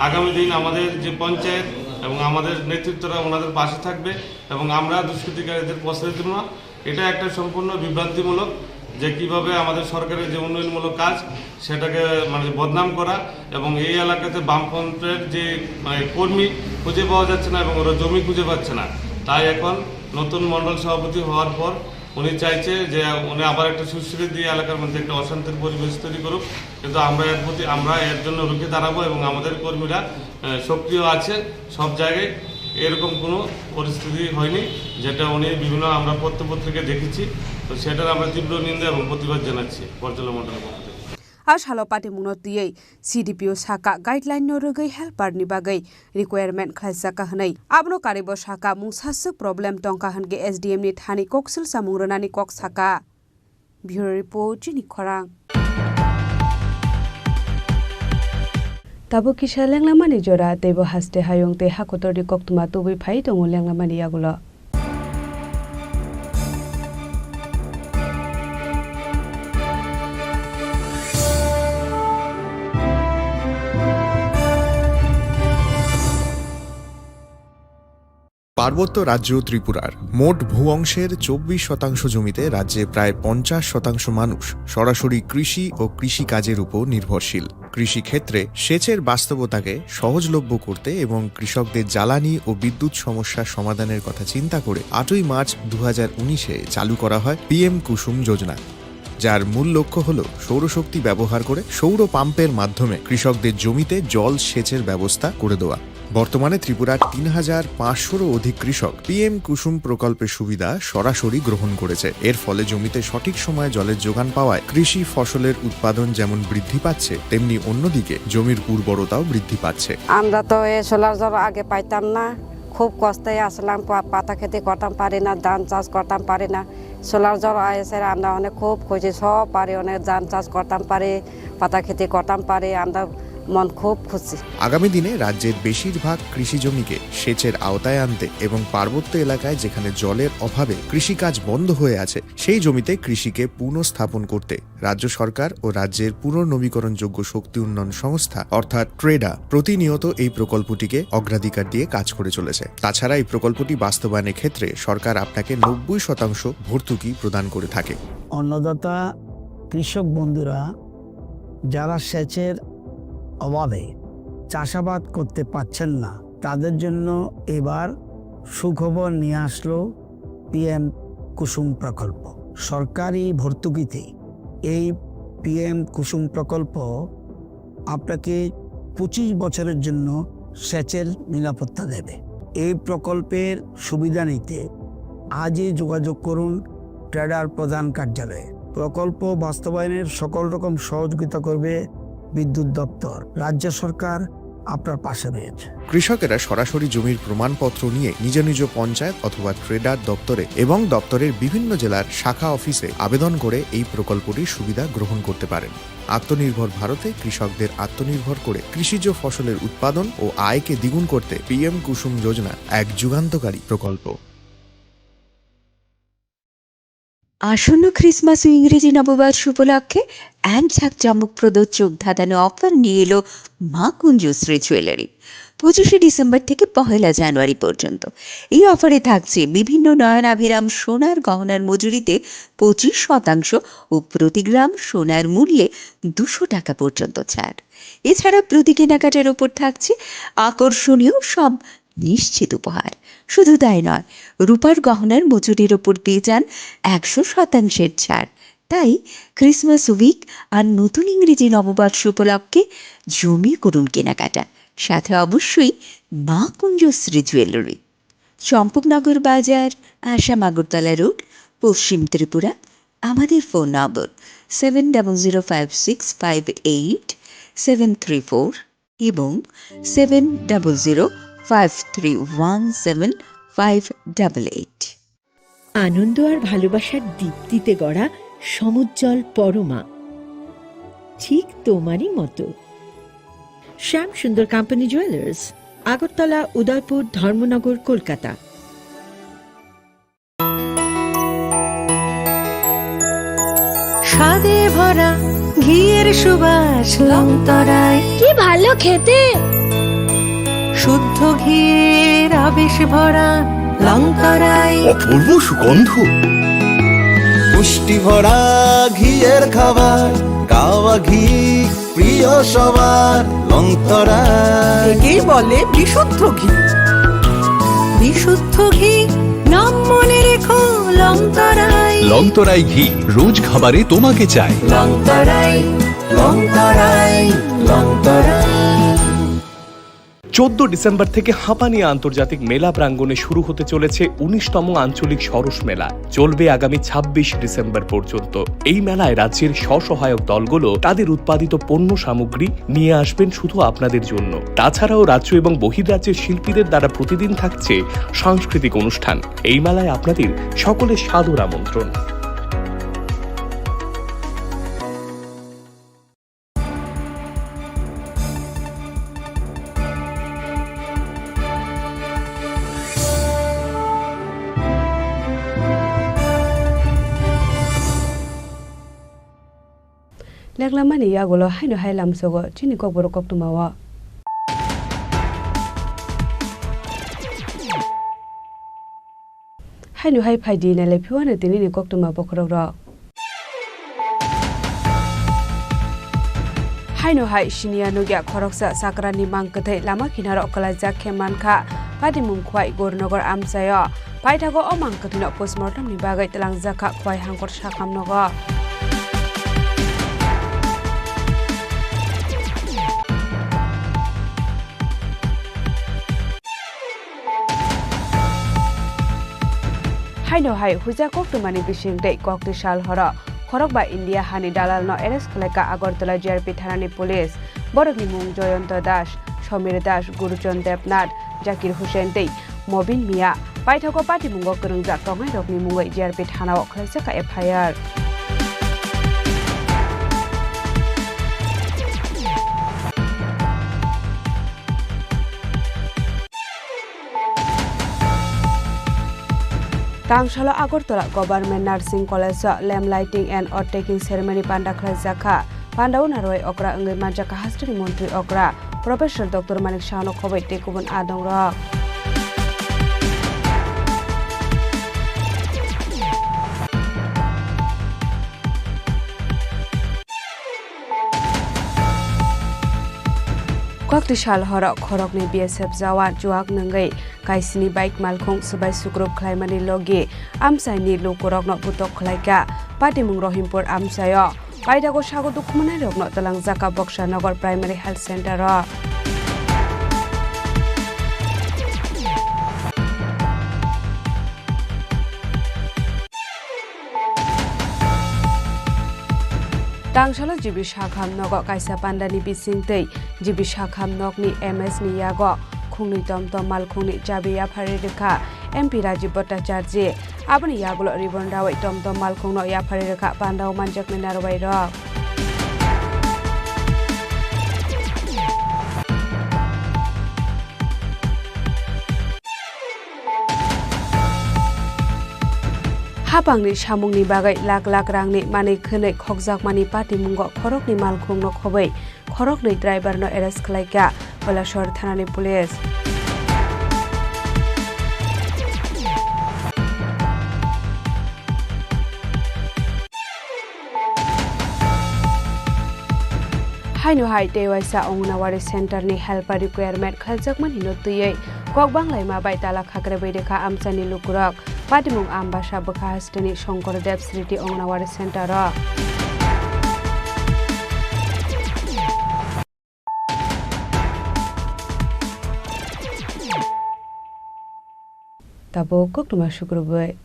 আগামী দিন আমাদের যে পঞ্চায়েত এবং আমাদের নেতৃত্বরা ওনাদের পাশে থাকবে এবং আমরা দুষ্কৃতিকারীদের প্রশ্রয় দেব না। এটা একটা সম্পূর্ণ বিভ্রান্তিমূলক, যে কিভাবে আমাদের সরকারের যে উন্নয়নমূলক কাজ সেটাকে বদনাম করা এবং এই এলাকাতে বামফ্রন্টের যে কর্মী খুঁজে পাওয়া যাচ্ছে না এবং ওরা জমি খুঁজে পাচ্ছে না। তাই এখন নতুন মণ্ডল সভাপতি হওয়ার পর উনি চাইছে যে উনি আবার একটা সুশ্রী দিয়ে এলাকার মধ্যে একটা অশান্তির পরিবেশ তৈরি করুক, কিন্তু আমরা এর জন্য রুখে দাঁড়াবো এবং আমাদের কর্মীরা সক্রিয় আছে সব জায়গায়। এরকম কোনো পরিস্থিতি হয়নি যেটা উনি বিভিন্ন আমরা পত্রপত্রিকায় দেখেছি। তো সেটার আমরা তীব্র নিন্দা এবং প্রতিবাদ জানাচ্ছি পর্যালোচনা মণ্ডলের পক্ষ থেকে। আর সালপাতি মুনতিयै CDPO साका गाइडलाइन नरगै हेल्पार नि बागै रिक्वायरमेंट खायसाका हनै आबनो कारिबो साका मुसासुक प्रॉब्लेम टंका हनगे SDM नि थानि कक्सिल सामुंग्रनानि कक साका ब्यूरो रिपोर्ट नि खरां ताबो किसा लेंलामानि जरा तेबो हास्ते हायं ते हाकोतरि कक्तुमा तुबै फाइ दङ लेंलामानि आगुलो পার্বত্য রাজ্য ত্রিপুরার মোট ভূ অংশের 24% জমিতে রাজ্যে প্রায় 50% মানুষ সরাসরি কৃষি ও কৃষি কাজের উপর নির্ভরশীল। কৃষি ক্ষেত্রে সেচের বাস্তবতাকে সহজলভ্য করতে এবং কৃষকদের জ্বালানি ও বিদ্যুৎ সমস্যার সমাধানের কথা চিন্তা করে 8ই মার্চ 2019-এ চালু করা হয় PM কুসুম যোজনা, যার মূল লক্ষ্য হল সৌরশক্তি ব্যবহার করে সৌর পাম্পের মাধ্যমে কৃষকদের জমিতে জল সেচের ব্যবস্থা করে দেওয়া। বর্তমানে ত্রিপুরার 3500-রও অধিক কৃষক PM কুসুম প্রকল্পের সুবিধা সরাসরি গ্রহণ করেছে। এর ফলে জমিতে সঠিক সময়ে জলের যোগান পাওয়ায় কৃষি ফসলের উৎপাদন যেমন বৃদ্ধি পাচ্ছে, তেমনি অন্যদিকে জমির উর্বরতাও বৃদ্ধি পাচ্ছে। আমরা তো এই সোলার জল আগে পাইতাম না, খুব কষ্টে আসলাম, পাতা খেতে করতাম পারি না, ধান চাষ করতাম পারি না। সোলার জল এসে আমরা অনেক খুব খুশি, সব পারি, অনেক ধান চাষ করতাম পারি, পাতা খেতে করতাম পারি, আমরা মন খুব খুশি। আগামী দিনে রাজ্যের বেশিরভাগ কৃষি জমিকে সেচের আওতায় আনতে এবং পার্বত্য এলাকায় যেখানে জলের অভাবে কৃষিকাজ বন্ধ হয়ে আছে সেই জমিতে কৃষিকে পুনঃস্থাপন করতে রাজ্য সরকার ও রাজ্যের পুনর্নবীকরণযোগ্য শক্তি উন্নয়ন সংস্থা অর্থাৎ ট্রেডা প্রতিনিয়ত এই প্রকল্পটিকে অগ্রাধিকার দিয়ে কাজ করে চলেছে। তাছাড়া এই প্রকল্পটি বাস্তবায়নের ক্ষেত্রে সরকার আপনাকে 90% ভর্তুকি প্রদান করে থাকে। অন্নদাতা কৃষক বন্ধুরা যারা সেচের অভাবে চাষাবাদ করতে পারছেন না, তাদের জন্য এবার সুখবর নিয়ে আসলো PM কুসুম প্রকল্প। সরকারি ভর্তুকিতে এই PM কুসুম প্রকল্প আপনাকে 25 বছরের জন্য সেচের নিরাপত্তা দেবে। এই প্রকল্পের সুবিধা নিতে আজই যোগাযোগ করুন ট্রেডার প্রধান কার্যালয়ে। প্রকল্প বাস্তবায়নের সকল রকম সহযোগিতা করবে বিদ্যুৎ দপ্তর। রাজ্য সরকার আপনার পাশে রয়েছে। কৃষকেরা সরাসরি জমির প্রমাণপত্র নিয়ে নিজ নিজ পঞ্চায়েত অথবা ট্রেডার দপ্তরে এবং দপ্তরের বিভিন্ন জেলার শাখা অফিসে আবেদন করে এই প্রকল্পটির সুবিধা গ্রহণ করতে পারেন। আত্মনির্ভর ভারতে কৃষকদের আত্মনির্ভর করে কৃষিজ ফসলের উৎপাদন ও আয়কে দ্বিগুণ করতে PM কুসুম যোজনা এক যুগান্তকারী প্রকল্প। আসন্ন খ্রিসমাস ও ইংরেজি নববর্ষ উপলক্ষে এক ঝাঁক চমকপ্রদ চোখ ধাঁধানো অফার নিয়ে এলো মা কুঞ্জশ্রী জুয়েলারি। 25শে ডিসেম্বর থেকে 1 জানুয়ারি পর্যন্ত। এই অফারে থাকছে বিভিন্ন নয়নাভিরাম সোনার গহনার মজুরিতে 25% ও প্রতি গ্রাম সোনার মূল্যে 200 টাকা পর্যন্ত ছাড়। এছাড়া প্রতি কেনাকাটার ওপর থাকছে আকর্ষণীয় সব নিশ্চিত উপহার। শুধু তাই নয়, রূপার গহনার মজুরির ওপর পেয়ে যান 100% ছাড়। তাই ক্রিসমাস উইক আর নতুন ইংরেজি নববর্ষ উপলক্ষে জমিয়ে করুন কেনাকাটা। সাথে অবশ্যই মা কুঞ্জশ্রী জুয়েলারি, চম্পকনগর বাজার, আসাম আগরতলা রোড, পশ্চিম ত্রিপুরা। আমাদের ফোন নম্বর 7006588734 এবং 7005317588। আনন্দ আর ভালোবাসার দীপ্তিতে গড়া সমুজ্জ্বল পরমা, ঠিক তোমারই মতো। শ্যাম সুন্দর কোম্পানি জুয়েলার্স, আগরতলা, উদয়পুর, ধর্মনগর, কলকাতা। স্বাদে ভরা ঘিয়ের সুবাস লংতরায়, কি ভালো খেতে। শুদ্ধ ঘিয়ের আবেশ ভরা লংতরায়, অপূর্ব সুগন্ধ, পুষ্টি ভরা ঘিয়ের খাবার, গাওয়া ঘি প্রিয় সবার লংতরায়। একেই বলে বিশুদ্ধ ঘি। বিশুদ্ধ ঘি নাম মনে রেখো লংতরায়। লংতরাই ঘি রোজ খাবারে তোমাকে চাই। লংতরায়, লংতরায়, লংতরায়। 14 ডিসেম্বর থেকে হাঁপানিয়া আন্তর্জাতিক মেলা প্রাঙ্গণে শুরু হতে চলেছে 19তম আঞ্চলিক সরস মেলা। চলবে আগামী 26 ডিসেম্বর পর্যন্ত। এই মেলায় রাজ্যের স্বসহায়ক দলগুলো তাদের উৎপাদিত পণ্য সামগ্রী নিয়ে আসবেন শুধু আপনাদের জন্য। তাছাড়াও রাজ্য এবং বহির্রাজ্যের শিল্পীদের দ্বারা প্রতিদিন থাকছে সাংস্কৃতিক অনুষ্ঠান। এই মেলায় আপনাদের সকলের সাদর আমন্ত্রণ। লেগলামানি ইয়াগুলো হাইনো হাই লামসগো চিনি ককবর ককটুমাওয়া হাইনো হাই ফাইদি নালে ফিওয়ানো তিনি নি ককটুমা বখরক র হাইনো হাই সিনিয়া নুগিয়া খরকসা সাকরানি মাংকথৈ লামা কিনার অকলাইজা খেমানখা পাদিমুং খোয়াই গৌরনগর আমসায় পাইথাগো অ মাংকথিনো পোস্টমর্টম नि बागै तलांगजाखा खवाय हांकर साखामनगो हाइनो हाइ हुजा कक्टुमानि बिसिंदै कक्ति साल हर खरकबा इंडिया हानि दालाल न एरेस्ट खालायका আগরতলা জিআরপি থানাनि पुलिस बरकनि मुं जयंत दास समीर दास गुरुचंद देवनाथ जाकिर हुसैन दै मबिन मिया पाइथागो पार्टी मुंगो करंजा तंगाइ रकनि मुंगै जिआरपि थानाव खालायजाका एफआईआर तांगशाला Agartala government nursing college lamp lighting and oath taking ceremony पांडा खालायजाखा पांडाउ नारय अक्रा अंगै मानजाका हास्टनि मंत्री अक्रा प्रोफेसर डॉक्टर मानिक शाहनो खबै टेकुबन आदंग र कक्ति साल हर खरकनि बीएसएफ जवान जुआक नंगै काइसिनि बाइक मालखं सबाय सुग्रुप खलायमानि लगे आमसायनि लोकरकन बुतक खलायका पाटिमुं रहिमपुर आमसाय पाइदागो सागो दुखमनाय रकन तलांगजाका बक्सा नगर प्राइमारी हेल्थ सेंटर तांगशाला जिबि साखाम नग काइसा पान्डानि बिसिंतै जिबि साखाम नगनि एमएस नि याग खुंनि तमतम मालखुंनि जाबिया फारि रेखा एमपि राजीव भट्टाचार्य आबनि यागुल रिबन रावै तमतम मालखुंनो या फारि रेखा पान्डाव मानजाकनि नारबाय र habangni samungni bagai lak lak rangni mani khele khokjakmani patimungo khorokni malkhungno khobai khorokni driver no arrest khlaika Balashor thanani police. Hainu hai Tewaisa Ongunawari Center ni helper requirement khaljakman hinotuyei kokbang laima bai tala khakre beidekha amchani lukurok patimung ambasa bokha hasteni Shonkordev Sriti Ongunawari Center ro tabo koktuma shukrubai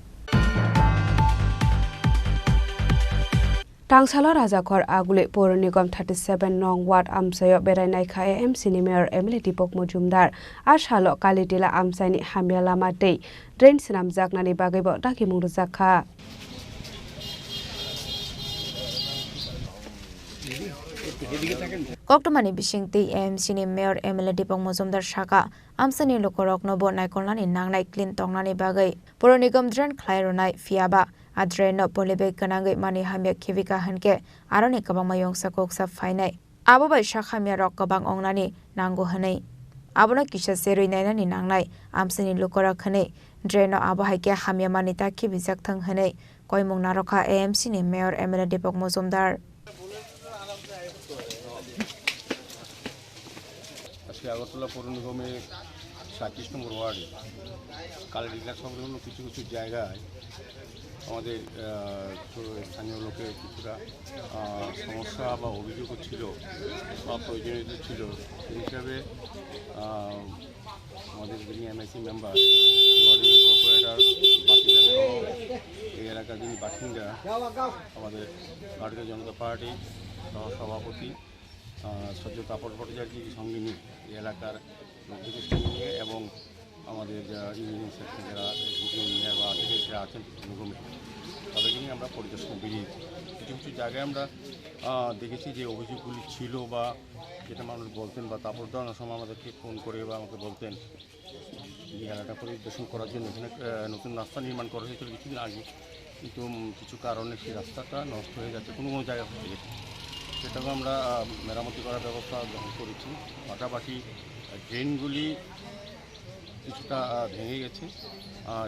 Tangsala Rajakhor Agule Pore Nigam 37 Nong Ward Amsayo Berainai Kha AMC ni Mayor Emily Dipok Mujumdar Ashalo Kalitila Amsaini Hamiala Matei Drain Sinam Jaknani Bagaibo Daki Muruzakha Koktomani Bishingti AMC ni Mayor Emily Dipok Mujumdar Shaka Amsani Lokorok Nobo Naikolani Nangnai Clean Tongnani Bagai Pore Nigam Drain Khaironai Fiaba Adreno Polibe Kanangai Mani Hamia Kivika Hanke Aroni Kabang Mayong Sakok Sa Fainai Abo Bai Shakhamia Rok Kabang Ongnani Nango Hanai Abona Kisha Serui Nainani Nangnai Amsani Lukora Khanai Dreno Abo Haike Hamia Manita Kibizak Thang Hanai Koimung Naroka AMC ni Mayor Emily Dipok Mujumdar আজকে আগরতলা পৌর নিগমে 37 নম্বর ওয়ার্ডে কালীলীলা সংলগ্ন কিছু কিছু জায়গায় আমাদের স্থানীয় লোকের কিছুটা সমস্যা বা অভিযোগও ছিল বা প্রয়োজনীয়তা ছিল সেই হিসাবে আমাদের যিনি এমআইসি মেম্বার ওয়ার্ডের কর্পোরেটর এই এলাকার যিনি বাসিন্দা আমাদের ভারতীয় জনতা পার্টি সভাপতি সহ্য কাপড় ভট্টাচার্যের সঙ্গে নিয়ে এই এলাকার লোকদের সঙ্গে নিয়ে এবং আমাদের যারা ইঞ্জিনিয়ারিং সেকশন যারা ইঞ্জিনিয়ার বা আর্কিটেক্টরা আছেন নিগমে তাদেরকে নিয়ে আমরা পরিদর্শন বেরিয়েছি কিছু কিছু জায়গায় আমরা দেখেছি যে অভিযোগগুলি ছিল বা যেটা মানুষ বলতেন বা তারপর দেওয়ানোর সময় আমাদেরকে ফোন করে বা আমাকে বলতেন এই এলাকা পরিদর্শন করার জন্য এখানে নতুন রাস্তা নির্মাণ করা হয়েছিল কিছুদিন আগে কিন্তু কিছু কারণে সেই রাস্তাটা নষ্ট হয়ে যাচ্ছে কোনো কোনো জায়গা হয়ে গেছে সেটাকে আমরা মেরামতি করার ব্যবস্থা গ্রহণ করেছি পাশাপাশি ড্রেনগুলি কিছুটা ভেঙে গেছে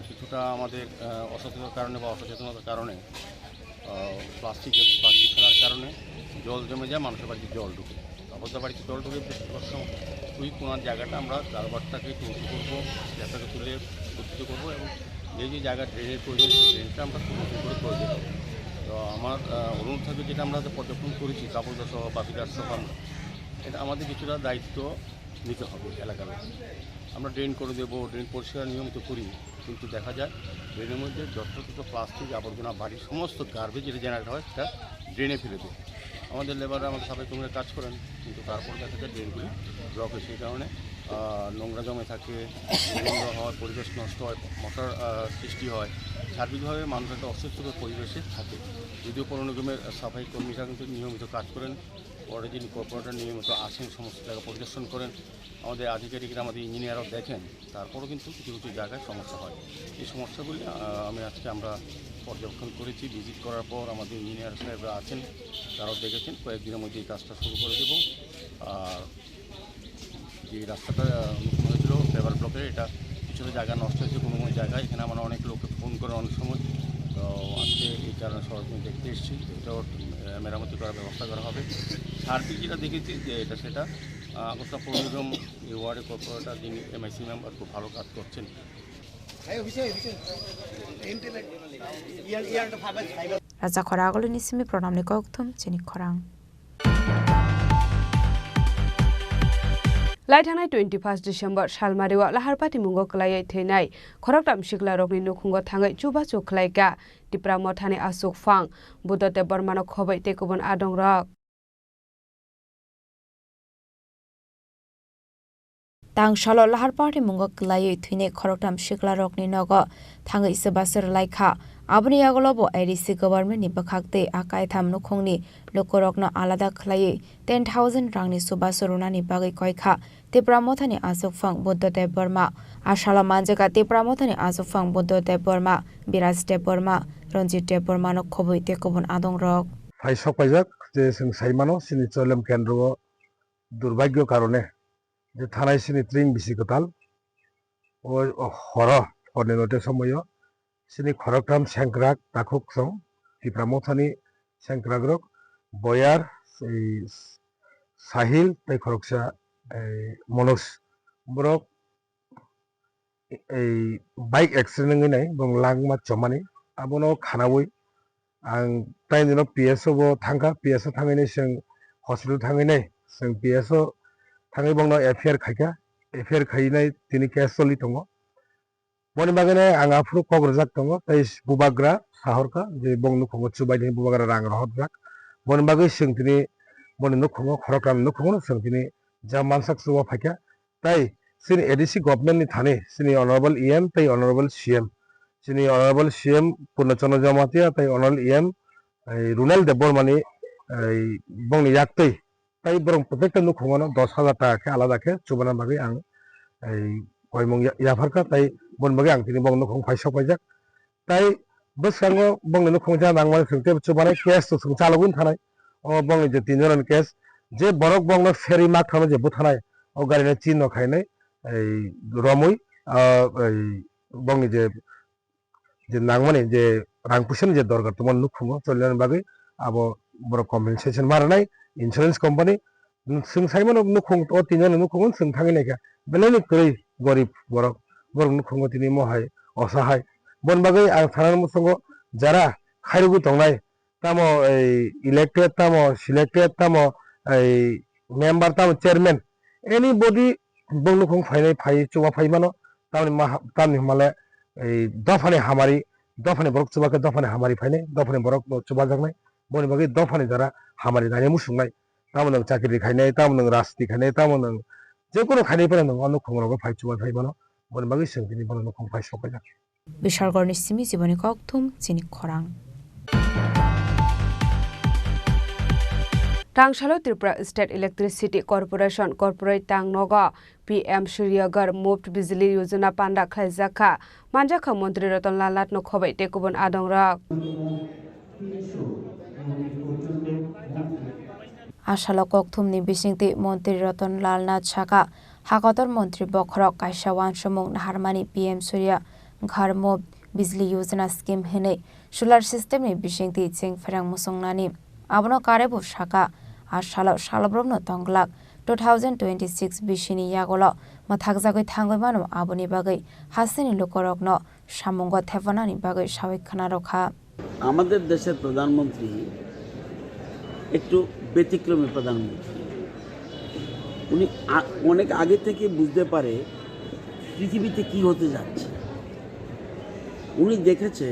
কিছুটা আমাদের অসচেতনতার কারণে বা অসচেতনতার কারণে প্লাস্টিক ফেলার কারণে জল জমে যায় মানুষের বাড়িতে জল ঢুকে অবস্থা বাড়িতে জল ঢুকে ওই কোনার জায়গাটা আমরা চারবারটাকে একটু উঁচু করবো জায়গাটাকে তুলে উত্থিত করবো এবং যে জায়গা ড্রেনের প্রয়োজন সেই ড্রেনটা আমরা নতুন করে করে দেবো তো আমার অনুরোধ থাকবে যেটা আমরা পর্যবেক্ষণ করেছি কাপড়দার সহ বাপিদার সহ এটা আমাদের কিছুটা দায়িত্ব নিতে হবে এলাকার আমরা ড্রেন করে দেবো ড্রেন পরিষ্কার নিয়মিত করি কিন্তু দেখা যায় ড্রেনের মধ্যে যথাযথ প্লাস্টিক আবর্জনা বাড়ির সমস্ত গার্বেজ যেটা জেনারেট হয় সেটা ড্রেনে ফেলে দেয় আমাদের লেবাররা আমাদের সাফাই কর্মীরা কাজ করেন কিন্তু তারপর দেখা যায় ড্রেনগুলি ব্লক হয় সেই কারণে নোংরা জমে থাকে দুর্গন্ধ হয় পরিবেশ নষ্ট হয় মশার সৃষ্টি হয় সার্বিকভাবে মানুষ একটা অস্বস্তিকর পরিবেশে থাকে যদিও পৌর নিগমের সাফাই কর্মীরা কিন্তু নিয়মিত কাজ করেন পরে যিনি কর্পোরেটর নিয়মিত আসেন সমস্ত জায়গা পরিদর্শন করেন আমাদের আধিকারিকরা আমাদের ইঞ্জিনিয়ারও দেখেন তারপরেও কিন্তু কিছু কিছু জায়গায় সমস্যা হয় এই সমস্যাগুলি আমরা পর্যবেক্ষণ করেছি ভিজিট করার পর আমাদের ইঞ্জিনিয়ার সাহেবরা আছেন তারাও দেখেছেন কয়েকদিনের মধ্যে এই কাজটা শুরু করে দেব আর যে রাস্তাটা নতুন হয়েছিল ফেভার ব্লকের এটা কিছুটা জায়গা নষ্ট হয়েছে কোনো কোনো জায়গায় এখানে আমরা অনেক লোককে ফোন করে অনেক সময় তো আজকে এই কারণে সরজমিন দেখতে এসেছি এটাও মেরামতি করার ব্যবস্থা করা হবে সার্বিক যেটা দেখেছি যে এটা সেটা আগরতলা পৌর নিগম এই ওয়ার্ডের কর্পোরেটর যিনি এমআইসি মেম্বার খুব ভালো কাজ করছেন Raja Khoragolo nisimi pronamni koktum chini khorang Laithanai 21 December Shalmariwa Laharpati Mungo Klai Thenai Khoroktam Shikla Rokni Nukhungo Thangai Chuba Chuklaika Tipra Mothani Asuk Phang Budote Bormano Khobai Tekubon Adong Rok Tang Shalo Laharpati Mungo Klai Thine Khoroktam Shikla Rokni Nogo Thangai Sebasir Laika Aboni agolobo ADC government ni bakhakte akai tham nukhongni lokorokno alada khlai 10,000 rangni subasoruna ni bagai koikha Tepramothani Asokfang Buddhadev Burma Ashala Manjaka Tepramothani Asokfang Buddhadev Burma Biraj Dev Burma Ranjit Dev Burma no khobui tekobon adong rok Faisok pajak je sing saimano sini cholem kendro durbagyo karone je thanai sini tring bisikotal o horo onenote somoyo sini khorokram senkrak takhuk song Tepramothani senkragrok boyar sahil tai khoroksa Monos borok bike accident ngai bong langma chomani abono khanawui ang tai dino PSO bo thangka PSO thangai nei sing hospital thangai nei sing PSO thangai bongno FIR khaika FIR khainai tini case soli tongo boni bagane ang afru kogrojak tongo tai bubagra sahorka je bongnu khongo chubai ni bubagra rang rohotjak boni bagai sing tini boni nukhongo khorokram nukhongo sing tini Jamansak suwa phakya tai sini ADC government ni thane sini honorable EM tai honorable CM sini honorable CM Purnachandra Jamatia tai honorable EM Runal Debormani bongni yaktei tai borong protekta nukhongono 10,000 taka ke alada ke chubana bagi ang koimong yafarka tai bon bagi ang tini bong nukhong phaisok pajak tai besango bongni nukhong ja nangmani singte chubana case to sing chalogun thanai o bongni je tinjoran case যে বরক বংল ফেরি মাঠ থানো যে বুথানায় ও গাড়ি চিহ্ন খাইনাই এই রমই এই বংনি যে যে নাংমানি যে রাংপুসেন যে দরকার তোমার নুখুমো চলিয়ান বাগৈ আবো বড় কম্পেনসেশন মারনাই ইন্স্যুরেন্স কোম্পানি সিং সাইমন নুখুং ও তিনজন নুখুং সিং থাঙি নাইকা বেলেনি কই গরিব বরক বরক নুখুং তিনি মহাই অসহায় বন বাগৈ আর থানার মুসঙ্গ যারা খাইরুগু তংনাই তামো এই ইলেক্টেড তামো সিলেক্টেড তামো member tam chairman anybody bonglu khong phainai phai chuwa phaimano tamni male dofani hamari dofani borok chuba ke dofani hamari phainai dofani borok chuba jagnai boni bagi dofani jara hamari nai musungnai tamon chakri khainai tamon rasti khainai tamon je kono khainai pare nang anu khong rogo phai chuba phaimano boni bagi sengtini bonglu khong phai sokai Bishargorni simi jiboni kokthum chini khorang Tangshalo Tripura State Electricity Corporation Corporate Tangnoga PM Suryagar Moved Bijli Yojana Panda Khaizakha Manjakha Mantri Ratan Lalat no khobai tekubon adongra Ashala kokthumni bisingti Mantri Ratan Lalna Chaka Hakator Mantri Bokhrok Kaishawan Shomong Naharmani PM Surya Ghar Moved Bijli Yojana Scheme hene solar system ni bisingti cheng ferang musongnani abono karebu shaka Ashala Shalabromno Tonglak 2026 Bishini Yagolo Mathagzagoi Thangoi Mano Aboni Bagai Hasini Lokorokno Shamungo Tevanani Bagai Shawikhana Rokha আমাদের দেশের প্রধানমন্ত্রী একটু ব্যতিক্রমী প্রধানমন্ত্রী উনি অনেক আগে থেকে বুঝতে পারে পৃথিবীতে কি হতে যাচ্ছে উনি দেখেছে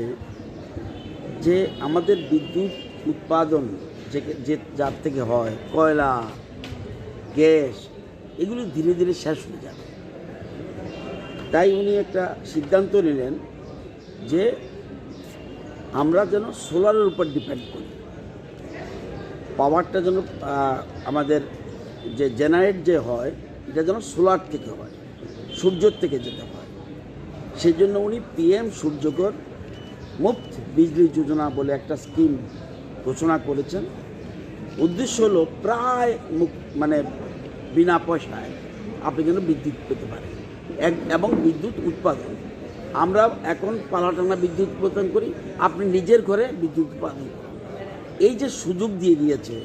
যে আমাদের বিদ্যুৎ উৎপাদন যে যার থেকে হয় কয়লা গ্যাস এগুলো ধীরে ধীরে শেষ হয়ে যাবে তাই উনি একটা সিদ্ধান্ত নিলেন যে আমরা যেন সোলারের উপর ডিপেন্ড করি পাওয়ারটা যেন আমাদের যে জেনারেট যে হয় এটা যেন সোলার থেকে হয় সূর্যের থেকে যেতে হয় সেই জন্য উনি PM সূর্যকর মুফত বিজলি যোজনা বলে একটা স্কিম ঘোষণা করেছেন উদ্দেশ্য হলো প্রায় মানে বিনা পয়সায় আপনি যেন বিদ্যুৎ পেতে পারেন এবং বিদ্যুৎ উৎপাদন আমরা এখন পালাটানা বিদ্যুৎ উৎপাদন করি আপনি নিজের ঘরে বিদ্যুৎ উৎপাদন করুন এই যে সুযোগ দিয়ে দিয়েছে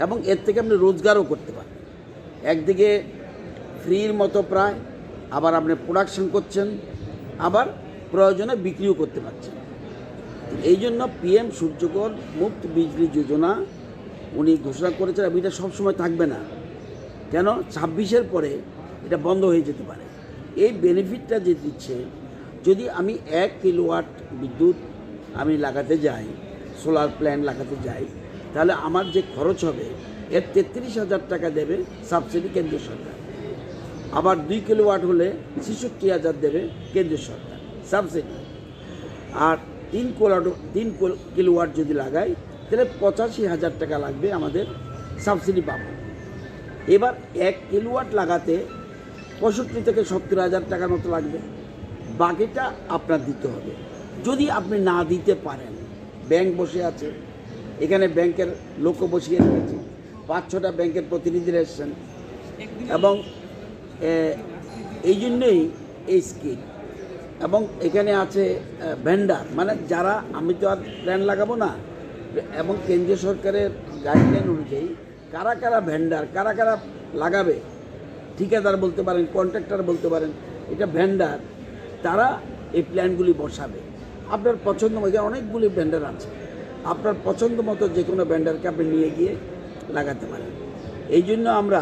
এবং এর থেকে আপনি রোজগারও করতে পারেন একদিকে ফ্রির মতো প্রায় আবার আপনি প্রোডাকশন করছেন আবার প্রয়োজনে বিক্রিও করতে পারছেন এই জন্য PM সূর্যকর মুফত বিজলি যোজনা উনি ঘোষণা করেছেন এবং এটা সবসময় থাকবে না কেন 26-এর পরে এটা বন্ধ হয়ে যেতে পারে এই বেনিফিটটা যে দিচ্ছে যদি আমি 1 কিলোওয়াট বিদ্যুৎ আমি লাগাতে যাই সোলার প্ল্যান্ট লাগাতে যাই তাহলে আমার যে খরচ হবে এর 33,000 টাকা দেবে সাবসিডি কেন্দ্রীয় সরকার আবার 2 কিলোওয়াট হলে 66,000 দেবে কেন্দ্রীয় সরকার সাবসিডি আর 3 কিলোওয়াট যদি লাগাই তাহলে 85,000 টাকা লাগবে, আমাদের সাবসিডি পাবো। এবার 1 কিলোওয়াট লাগাতে 65 থেকে 70,000 টাকার মতো লাগবে, বাকিটা আপনার দিতে হবে। যদি আপনি না দিতে পারেন, ব্যাংক বসে আছে, এখানে ব্যাংকের লোকও বসিয়ে রেখেছে, 5-6টা ব্যাংকের প্রতিনিধিরা এসছেন, এবং এই জন্যই এই স্কিম। এবং এখানে আছে ভেন্ডার, মানে যারা, আমি তো আর প্ল্যান লাগাবো না, এবং কেন্দ্রীয় সরকারের গাইডলাইন অনুযায়ী কারা কারা ভেন্ডার, কারা কারা লাগাবে, ঠিকাদার বলতে পারেন, কন্ট্রাক্টর বলতে পারেন, এটা ভেন্ডার, তারা এই প্ল্যানগুলি বসাবে। আপনার পছন্দ মতো, অনেকগুলি ভেন্ডার আছে, আপনার পছন্দ মতো যে কোনো ভেন্ডারকে আপনি নিয়ে গিয়ে লাগাতে পারেন। এই জন্য আমরা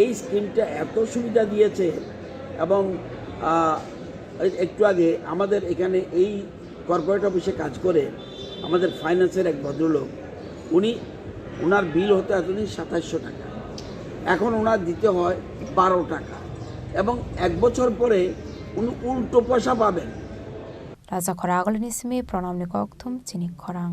এই স্কিমটা এত সুবিধা দিয়েছে। এবং একটু আগে আমাদের এখানে এই কর্পোরেট অফিসে কাজ করে আমাদের ফাইন্যান্সের এক ভদ্রলোক, ওনার বিল হতো এতদিন 2700 টাকা, এখন ওনার দিতে হয় 12 টাকা, এবং 1 বছর পরে উনি উল্টো পয়সা পাবেন। রাজা খরা আগলনি সিমি প্রণামনি ককথুম চিনি খরাং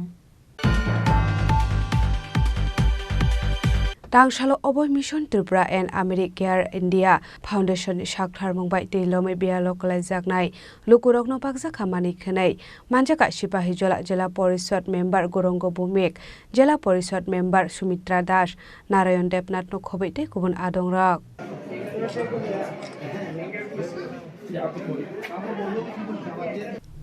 Tangshalo Oboy Mission Tripura and Americare India Foundation Shakthar Mumbai Tilome Bia Localizak Nai Lukurokno Paksa Kamani Khanai Manjaka Shipahi Jela Porishad Member Gorongo Bumik Jela Porishad Member Sumitra Das Narayan Debnat no Khobite Kubun Adong Rak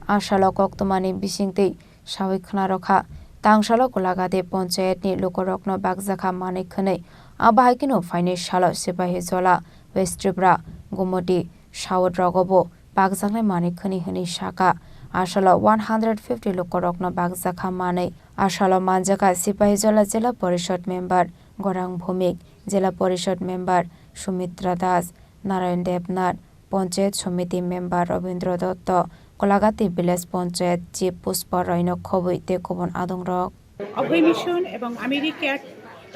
Ashalo Koktomani Bishingte Shawikhna Rokha Tangshalo Kolagade Ponchayatni Lukorokno Bagzakha Manikhane Abahikino Fine Shalo Sipahi Zola West Tripura Gumoti Shawad Rogobo Bagzakne Manikhani Hani Shaka Ashalo 150 Lukorokno Bagzakha Mane Ashalo Manjaka Sipahi Zola Jela Porishad Member Gorang Bhumik Jela Porishad Member Sumitra Das Narayan Debnat Ponchayat Somiti Member Robindra Dotto Kolagati Village Ponchayat Chief Puspa Raino Khoboite Kubon Adong Rok Abhay mission এবং আমেরিকার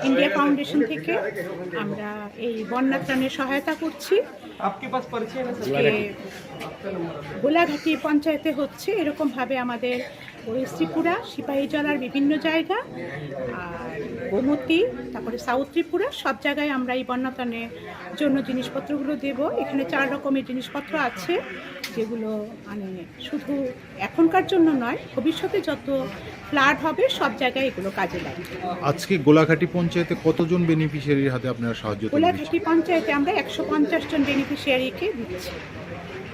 India foundation থেকে আমরা এই বন্যা ত্রাণের সহায়তা করছি। গোলাঘাটি পঞ্চায়েতে হচ্ছে, এরকম ভাবে আমাদের ত্রিপুরা সিপাহীজলার বিভিন্ন জায়গা আর গোমতী, তারপরে সাউথ ত্রিপুরা, সব জায়গায় আমরা এই বন্যা ত্রাণের জন্য জিনিসপত্রগুলো দেব। এখানে 4 রকমের জিনিসপত্র আছে, যেগুলো মানে শুধু এখনকার জন্য নয়, ভবিষ্যতে যত ফ্লাড হবে সব জায়গায় এগুলো কাজে লাগবে। আজকে গোলাঘাটি পঞ্চায়েতে কতজন বেনিফিশিয়ারির হাতে আপনারা সাহায্য দিচ্ছেন? গোলাঘাটি পঞ্চায়েতে আমরা 150 জন বেনিফিশিয়ারিকে দিচ্ছি।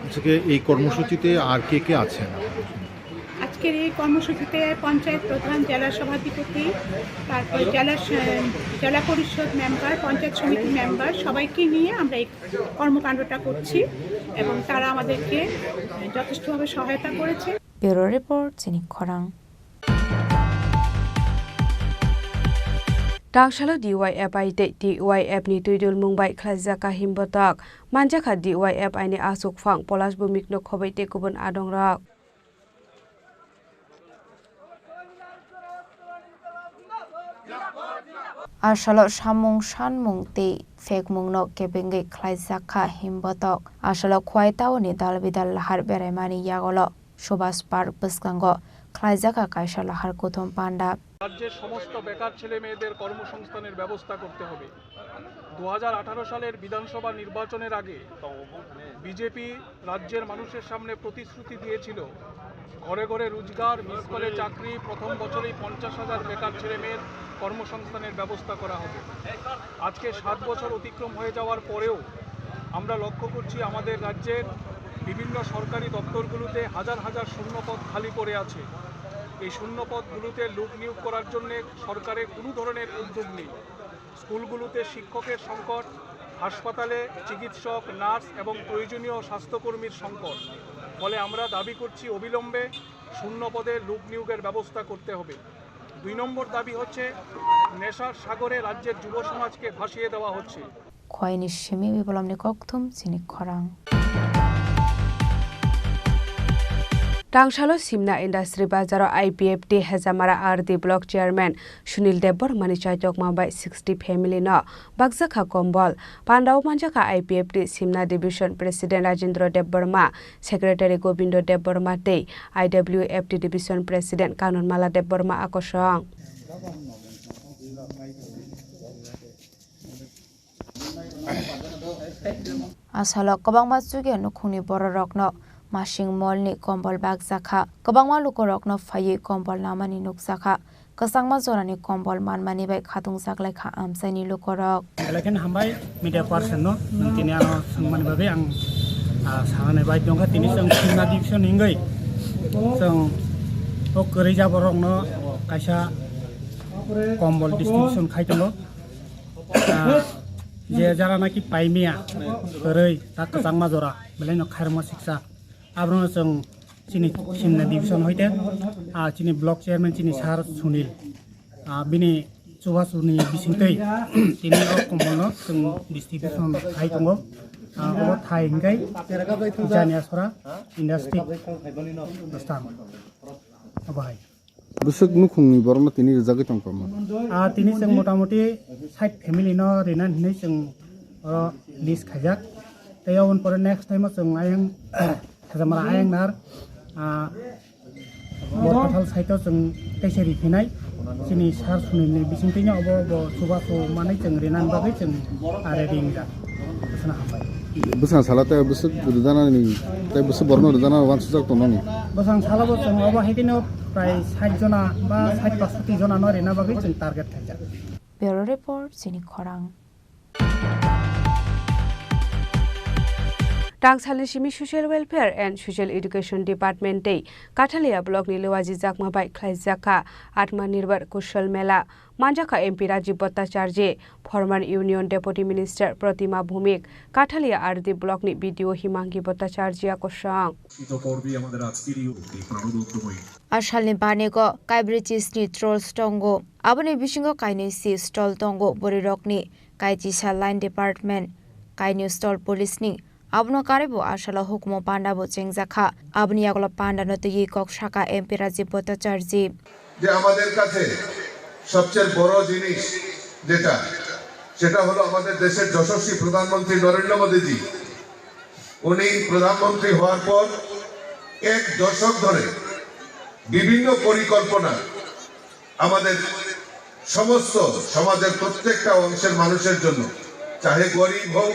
আজকে এই কর্মসূচিতে আর কে কে আছেন? আজকের এই কর্মসূচিতে পঞ্চায়েত প্রধান, জেলা সভাধিপতি, তারপর জেলা পরিষদ মেম্বার, পঞ্চায়েত সমিতি মেম্বার সবাইকে নিয়ে আমরা এই কর্মকাণ্ডটা করছি এবং তারা আমাদেরকে যথেষ্টভাবে সহায়তা করেছে। ব্যুরো রিপোর্ট চিনি খরাং Tangshalo DYF Aite DYF ni Tuidul Mumbai Khlajaka Himbatak Manjaka DYF Aini Asuk Phang Polas Bumik no Khobaite Kubun Adong Rak Ashalo Shamung Shanmung Te Fekmung no Kebenge Khlajaka Himbatak Ashalo Khwaitao ni Dalbidal Lahar Beremani Yagolo Shobas Park Buskango Khlajaka Kaisha Lahar Kuthum Panda রাজ্যের সমস্ত বেকার ছেলে মেয়েদের কর্মসংস্থানের ব্যবস্থা করতে হবে। 2018 সালের বিধানসভা নির্বাচনের আগে বিজেপি রাজ্যের মানুষের সামনে প্রতিশ্রুতি দিয়েছিল ঘরে ঘরে রোজগার, মিস কলে চাকরি, প্রথম বছরেই 50,000 বেকার ছেলে মেয়ের কর্মসংস্থানের ব্যবস্থা করা হবে। আজকে 7 বছর অতিক্রম হয়ে যাওয়ার পরেও আমরা লক্ষ্য করছি আমাদের রাজ্যের বিভিন্ন সরকারি দপ্তরগুলোতে হাজার হাজার শূন্যপদ খালি পড়ে আছে। এই শূন্যপদগুলোতে লোক নিয়োগ করার জন্য সরকারের কোনো ধরনের উদ্যোগ নেই। স্কুলগুলোতে শিক্ষকের সংকট, হাসপাতালে চিকিৎসক, নার্স এবং প্রয়োজনীয় স্বাস্থ্যকর্মীর সংকট। ফলে আমরা দাবি করছি অবিলম্বে শূন্যপদে লোক নিয়োগের ব্যবস্থা করতে হবে। 2 নম্বর দাবি হচ্ছে নেশার সাগরে রাজ্যের যুব সমাজকে ভাসিয়ে দেওয়া হচ্ছে। খয়নি সেমি বিপ্লবনি ককথুম চিনি খরাং Tangshalo Simna Industry Bazaro IPFT Hezamara RD Block Chairman Sunil Debormani Chaitok Mabai 60 family no Bagzakha Kombol Pandau Manjaka IPFT Simna Division President Rajendra Deborma Secretary Gobindo Deborma Day IWFT Division President Kanunmala Deborma Akosong Asalo kabangma chuge nukhungni bororokno Mashing molni kombol bagzakha kabangma lukorokno phayi kombol namani nukzakha kasangma zorani kombol manmani bai khatung saklai kha amsaini lukorok Lakin hambai media person no tini ano sungmani babe ang sangane bai dongka tini sang Simna division hingai sang okerija borokno kaisa kombol distribution khaitongo je jara naki paimia korei tak kasangma zora beleno kharma siksa Abrono song chini Simna division hoite chini block chairman chini sar Sunil bini chubasuni bisingtei tini kombono song distribution khai tongo abo thai hingai jania sora industry dostan abai Busuk nukhungni borno tini jagi tongpama tini song motamoti 60 family no renan hinai song list khajak tayawon pore next time song ayang Hezamara ayang nar Borpathal saito song teseri pinai sini sar Sunilni bisingtinya obo subaso manai song renan bagai song areding ja sana hambai Busang salate busuk rudana ni tai busuk borno rudana wan sujak tononi Busang salabo song obo hedino prai 60 jona ba 60 jona no rena bagai song target thajak Bureau Report Sini Khorang Tangshali Shimi Social Welfare and Social Education Department Day Kathalia Block ni Lewaji Jakma Bai Khlaijaka Atmanirbhar Kushal Mela Manjaka MP Rajiv Bhattacharya Former Union Deputy Minister Pratima Bhumik Kathalia RD Block ni BDO Himangi Bhattacharya Kosang Ashalni Banego Kaibrichis ni Trolls Tongo Aboni Bishingo Kaini Si Stall Tongo Borirokni Kaijisa Line Department Kaini Stall Police ni Abno Karibo Ashala Hukmo Panda Bocengzakha Abni Yagla Panda Notigi Kok Shaka MP Rajiv Bhattacharya যে আমাদের কাছে সবচেয়ে বড় জিনিস যেটা সেটা হলো আমাদের দেশের যশস্বী প্রধানমন্ত্রী নরেন্দ্র মোদীজি উনি প্রধানমন্ত্রী হওয়ার পর এক দশক ধরে বিভিন্ন পরিকল্পনা আমাদের সমস্ত সমাজের প্রত্যেকটা অংশের মানুষের জন্য চাহে গরিব হোক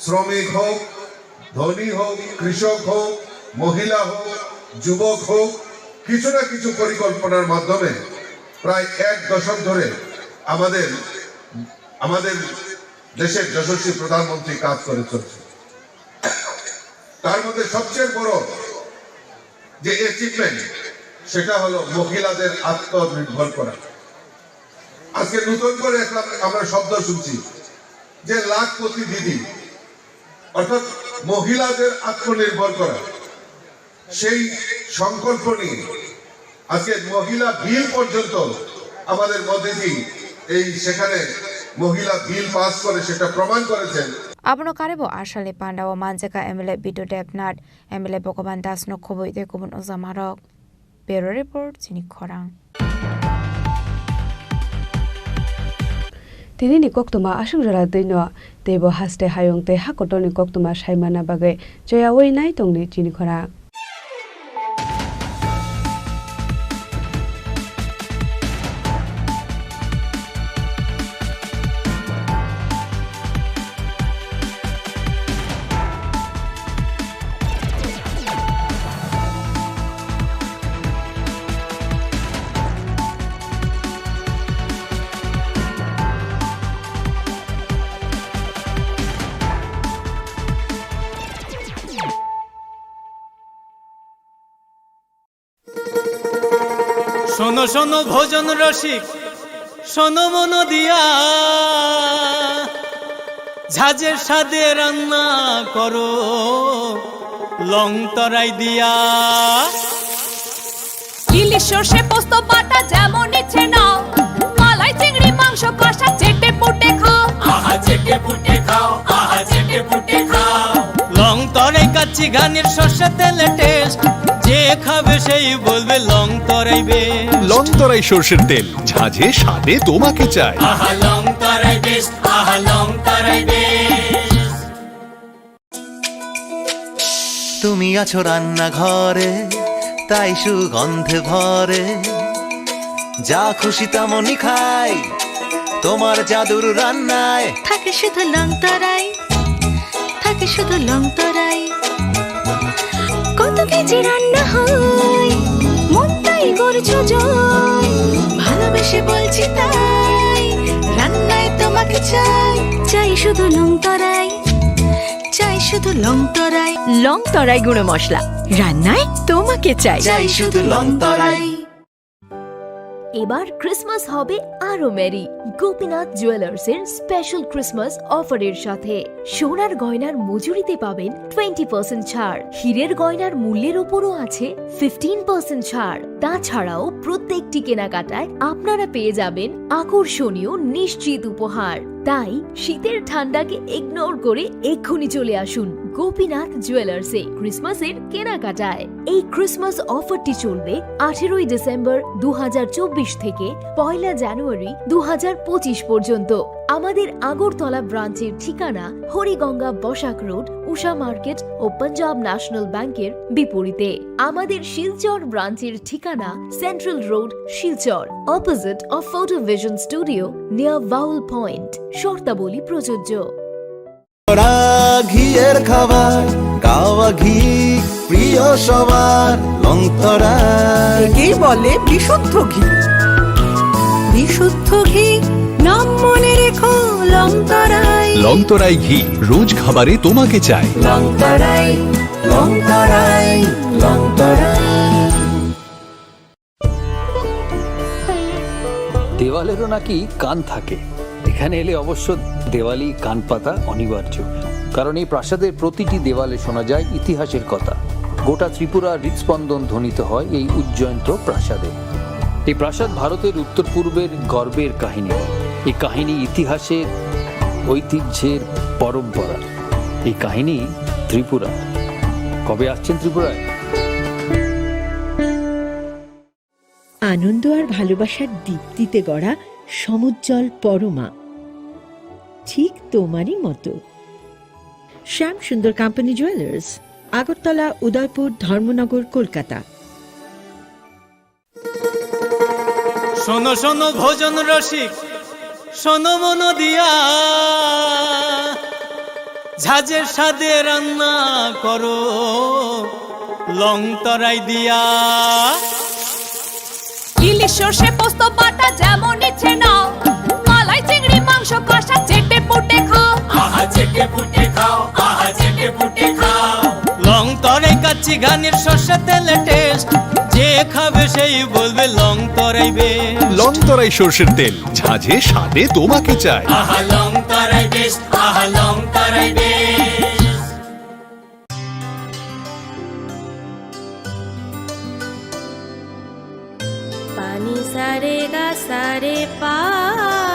শ্রমিক হোক ধনী হোক কৃষক হোক মহিলা হোক যুবক হোক কিছু না কিছু পরিকল্পনার মাধ্যমে প্রায় এক দশক ধরে আমাদের দেশের যশস্বী প্রধানমন্ত্রী কাজ করে চলছে তার মধ্যে সবচেয়ে বড় যে অ্যাচিভমেন্ট সেটা হলো মহিলাদের আত্মনির্ভর করা আজকে নতুন করে আমরা শব্দ শুনছি যে লাখপতি দিদি অর্থাৎ মহিলাদের আত্মনির্ভর করা সেই সংকল্প নিয়ে আজকে মহিলা বিল পর্যন্ত আমাদের মোদিজি এই সেখানে মহিলা বিল পাস করে সেটা প্রমাণ করেছেন Abno Karibo Ashali Panda o Manjaka MLA Bido Devnat MLA Bokoban Das no Khoboi de Kubun Ozamarok Bureau Report Sini Khorang Tini ni koktuma asung jara dino tebo haste hayong te hakotoni koktuma shaimana bagai joya wei nai tongni chini khora শোনো শোনো ভোজন রসিক শোনো মন দিয়া ঝাঁঝের স্বাদে রান্না করো লং তরাই দিয়া ইলিশ সর্ষে পোস্ত বাটা যেমন ইচ্ছে নাও মালাই চিংড়ি মাংস কষা চেটে পুটে খাও আহা চেটে পুটে খাও আহা চেটে পুটে খাও লং তরাই কাচ্চি ঘানির সর্ষে তেলে টেস্ট যে খাবে সেই বলবে লং তরাই বেশ লং তরাই সর্ষের তেল, ঝাঁঝে স্বাদে তোমাকে চাই। আহা লং তরাই বেশ, আহা লং তরাই বেশ। তুমি আছো রান্নাঘরে, তাই সুগন্ধে ভরে, যা খুশি তেমনই খাই তোমার জাদুর রান্নায়। থাকে শুধু লং তরাই, থাকে শুধু লং তরাই। কত কেজি রান্না হয়, মনটাই করছো জয়। ভালোবেসে বলছি তাই, রান্নায় তোমাকে চাই। চাই শুধু লং তরাই, চাই শুধু লং তরাই। লং তরাই গুঁড়ো মশলা, রান্নায় তোমাকে চাই। চাই শুধু লং তরাই। এবার ক্রিসমাস হবে আরো মেরি গোপীনাথ জুয়েলার্স এর স্পেশাল ক্রিসমাস অফারের সাথে। সোনার গয়নার মজুরিতে পাবেন 20% ছাড়, হীরের গয়নার মূল্যের উপরও আছে 15% ছাড়। তাছাড়াও প্রত্যেকটি কেনাকাটায় আপনারা পেয়ে যাবেন আকর্ষণীয় নিশ্চিত উপহার। তাই শীতের ঠান্ডাকে ইগনোর করে এক্ষুনি চলে আসুন গোপীনাথ জুয়েলার্সে ক্রিসমাসের কেনাকাটায়। এই ক্রিসমাস অফারটি চলবে 18 ডিসেম্বর 2024 থেকে 1 জানুয়ারি 2025 পর্যন্ত। আমাদের আগরতলা ব্রাঞ্চের ঠিকানা হরিগঙ্গা বসাক রোড, উষা মার্কেট ও পাঞ্জাব ন্যাশনাল ব্যাংকের বিপরীতে। আমাদের শিলচর ব্রাঞ্চের ঠিকানা central road, Silchar, opposite of photo vision studio near vowel point. শর্তাবলী প্রযোজ্য। ঘিয়ের খাবার, গাওয়া ঘি প্রিয় সবার, লং তরাই। একেই বলে বিশুদ্ধ ঘি। বিশুদ্ধ ঘি নাম মনে রেখো, লং তরাই। লং তরাই ঘি রোজ খাবারে তোমাকে চাই। লং তরাই, লং তরাই, লং তরাই। দেওয়ালেরও নাকি কান থাকে। এখানে এলে অবশ্য দেওয়ালি কান পাতা অনিবার্য, কারণ এই প্রাসাদের প্রতিটি দেওয়ালে শোনা যায় ইতিহাসের কথা। গোটা ত্রিপুরা হৃদস্পন্দন ধ্বনিত হয় এই উজ্জয়ন্ত প্রাসাদে। এই প্রাসাদ ভারতের উত্তর পূর্বের গর্বের কাহিনী। এই কাহিনী ইতিহাসের, ঐতিহ্যের, পরম্পরা। এই কাহিনী ত্রিপুরা। কবে আসছেন ত্রিপুরায়? আনন্দ আর ভালোবাসার দীপ্তিতে গড়া সমুজ্জ্বল পরমা, ঠিক তোমারই মতো। শ্যাম সুন্দর কোম্পানি জুয়েলার্স, আগরতলা, উদয়পুর, ধর্মনগর, কলকাতা। শোনো শোনো ভোজন রসিক, শোনো মন দিয়া, ঝাঁঝের স্বাদে রান্না করো লং তরাই দিয়া। ইলিশ সর্ষে পোস্ত বাটা যেমন ইচ্ছে নাও, মালাই চিংড়ি মাংস কষা চেটে পুটে খাও। আহা চেটে পুটে খাও, আহা চেটে পুটে খাও। লং তরাই কাচ্চি ঘানির সর্ষে তেলে টেস্ট, যে খাবে সেই বলবে লং তরাই বেশ। লং তরাই সর্ষের তেল, ঝাঁঝে স্বাদে তোমাকে চাই। আহা লং তরাই বেশ, আহা লং তরাই বেশ। পানি সারে গা সারে পা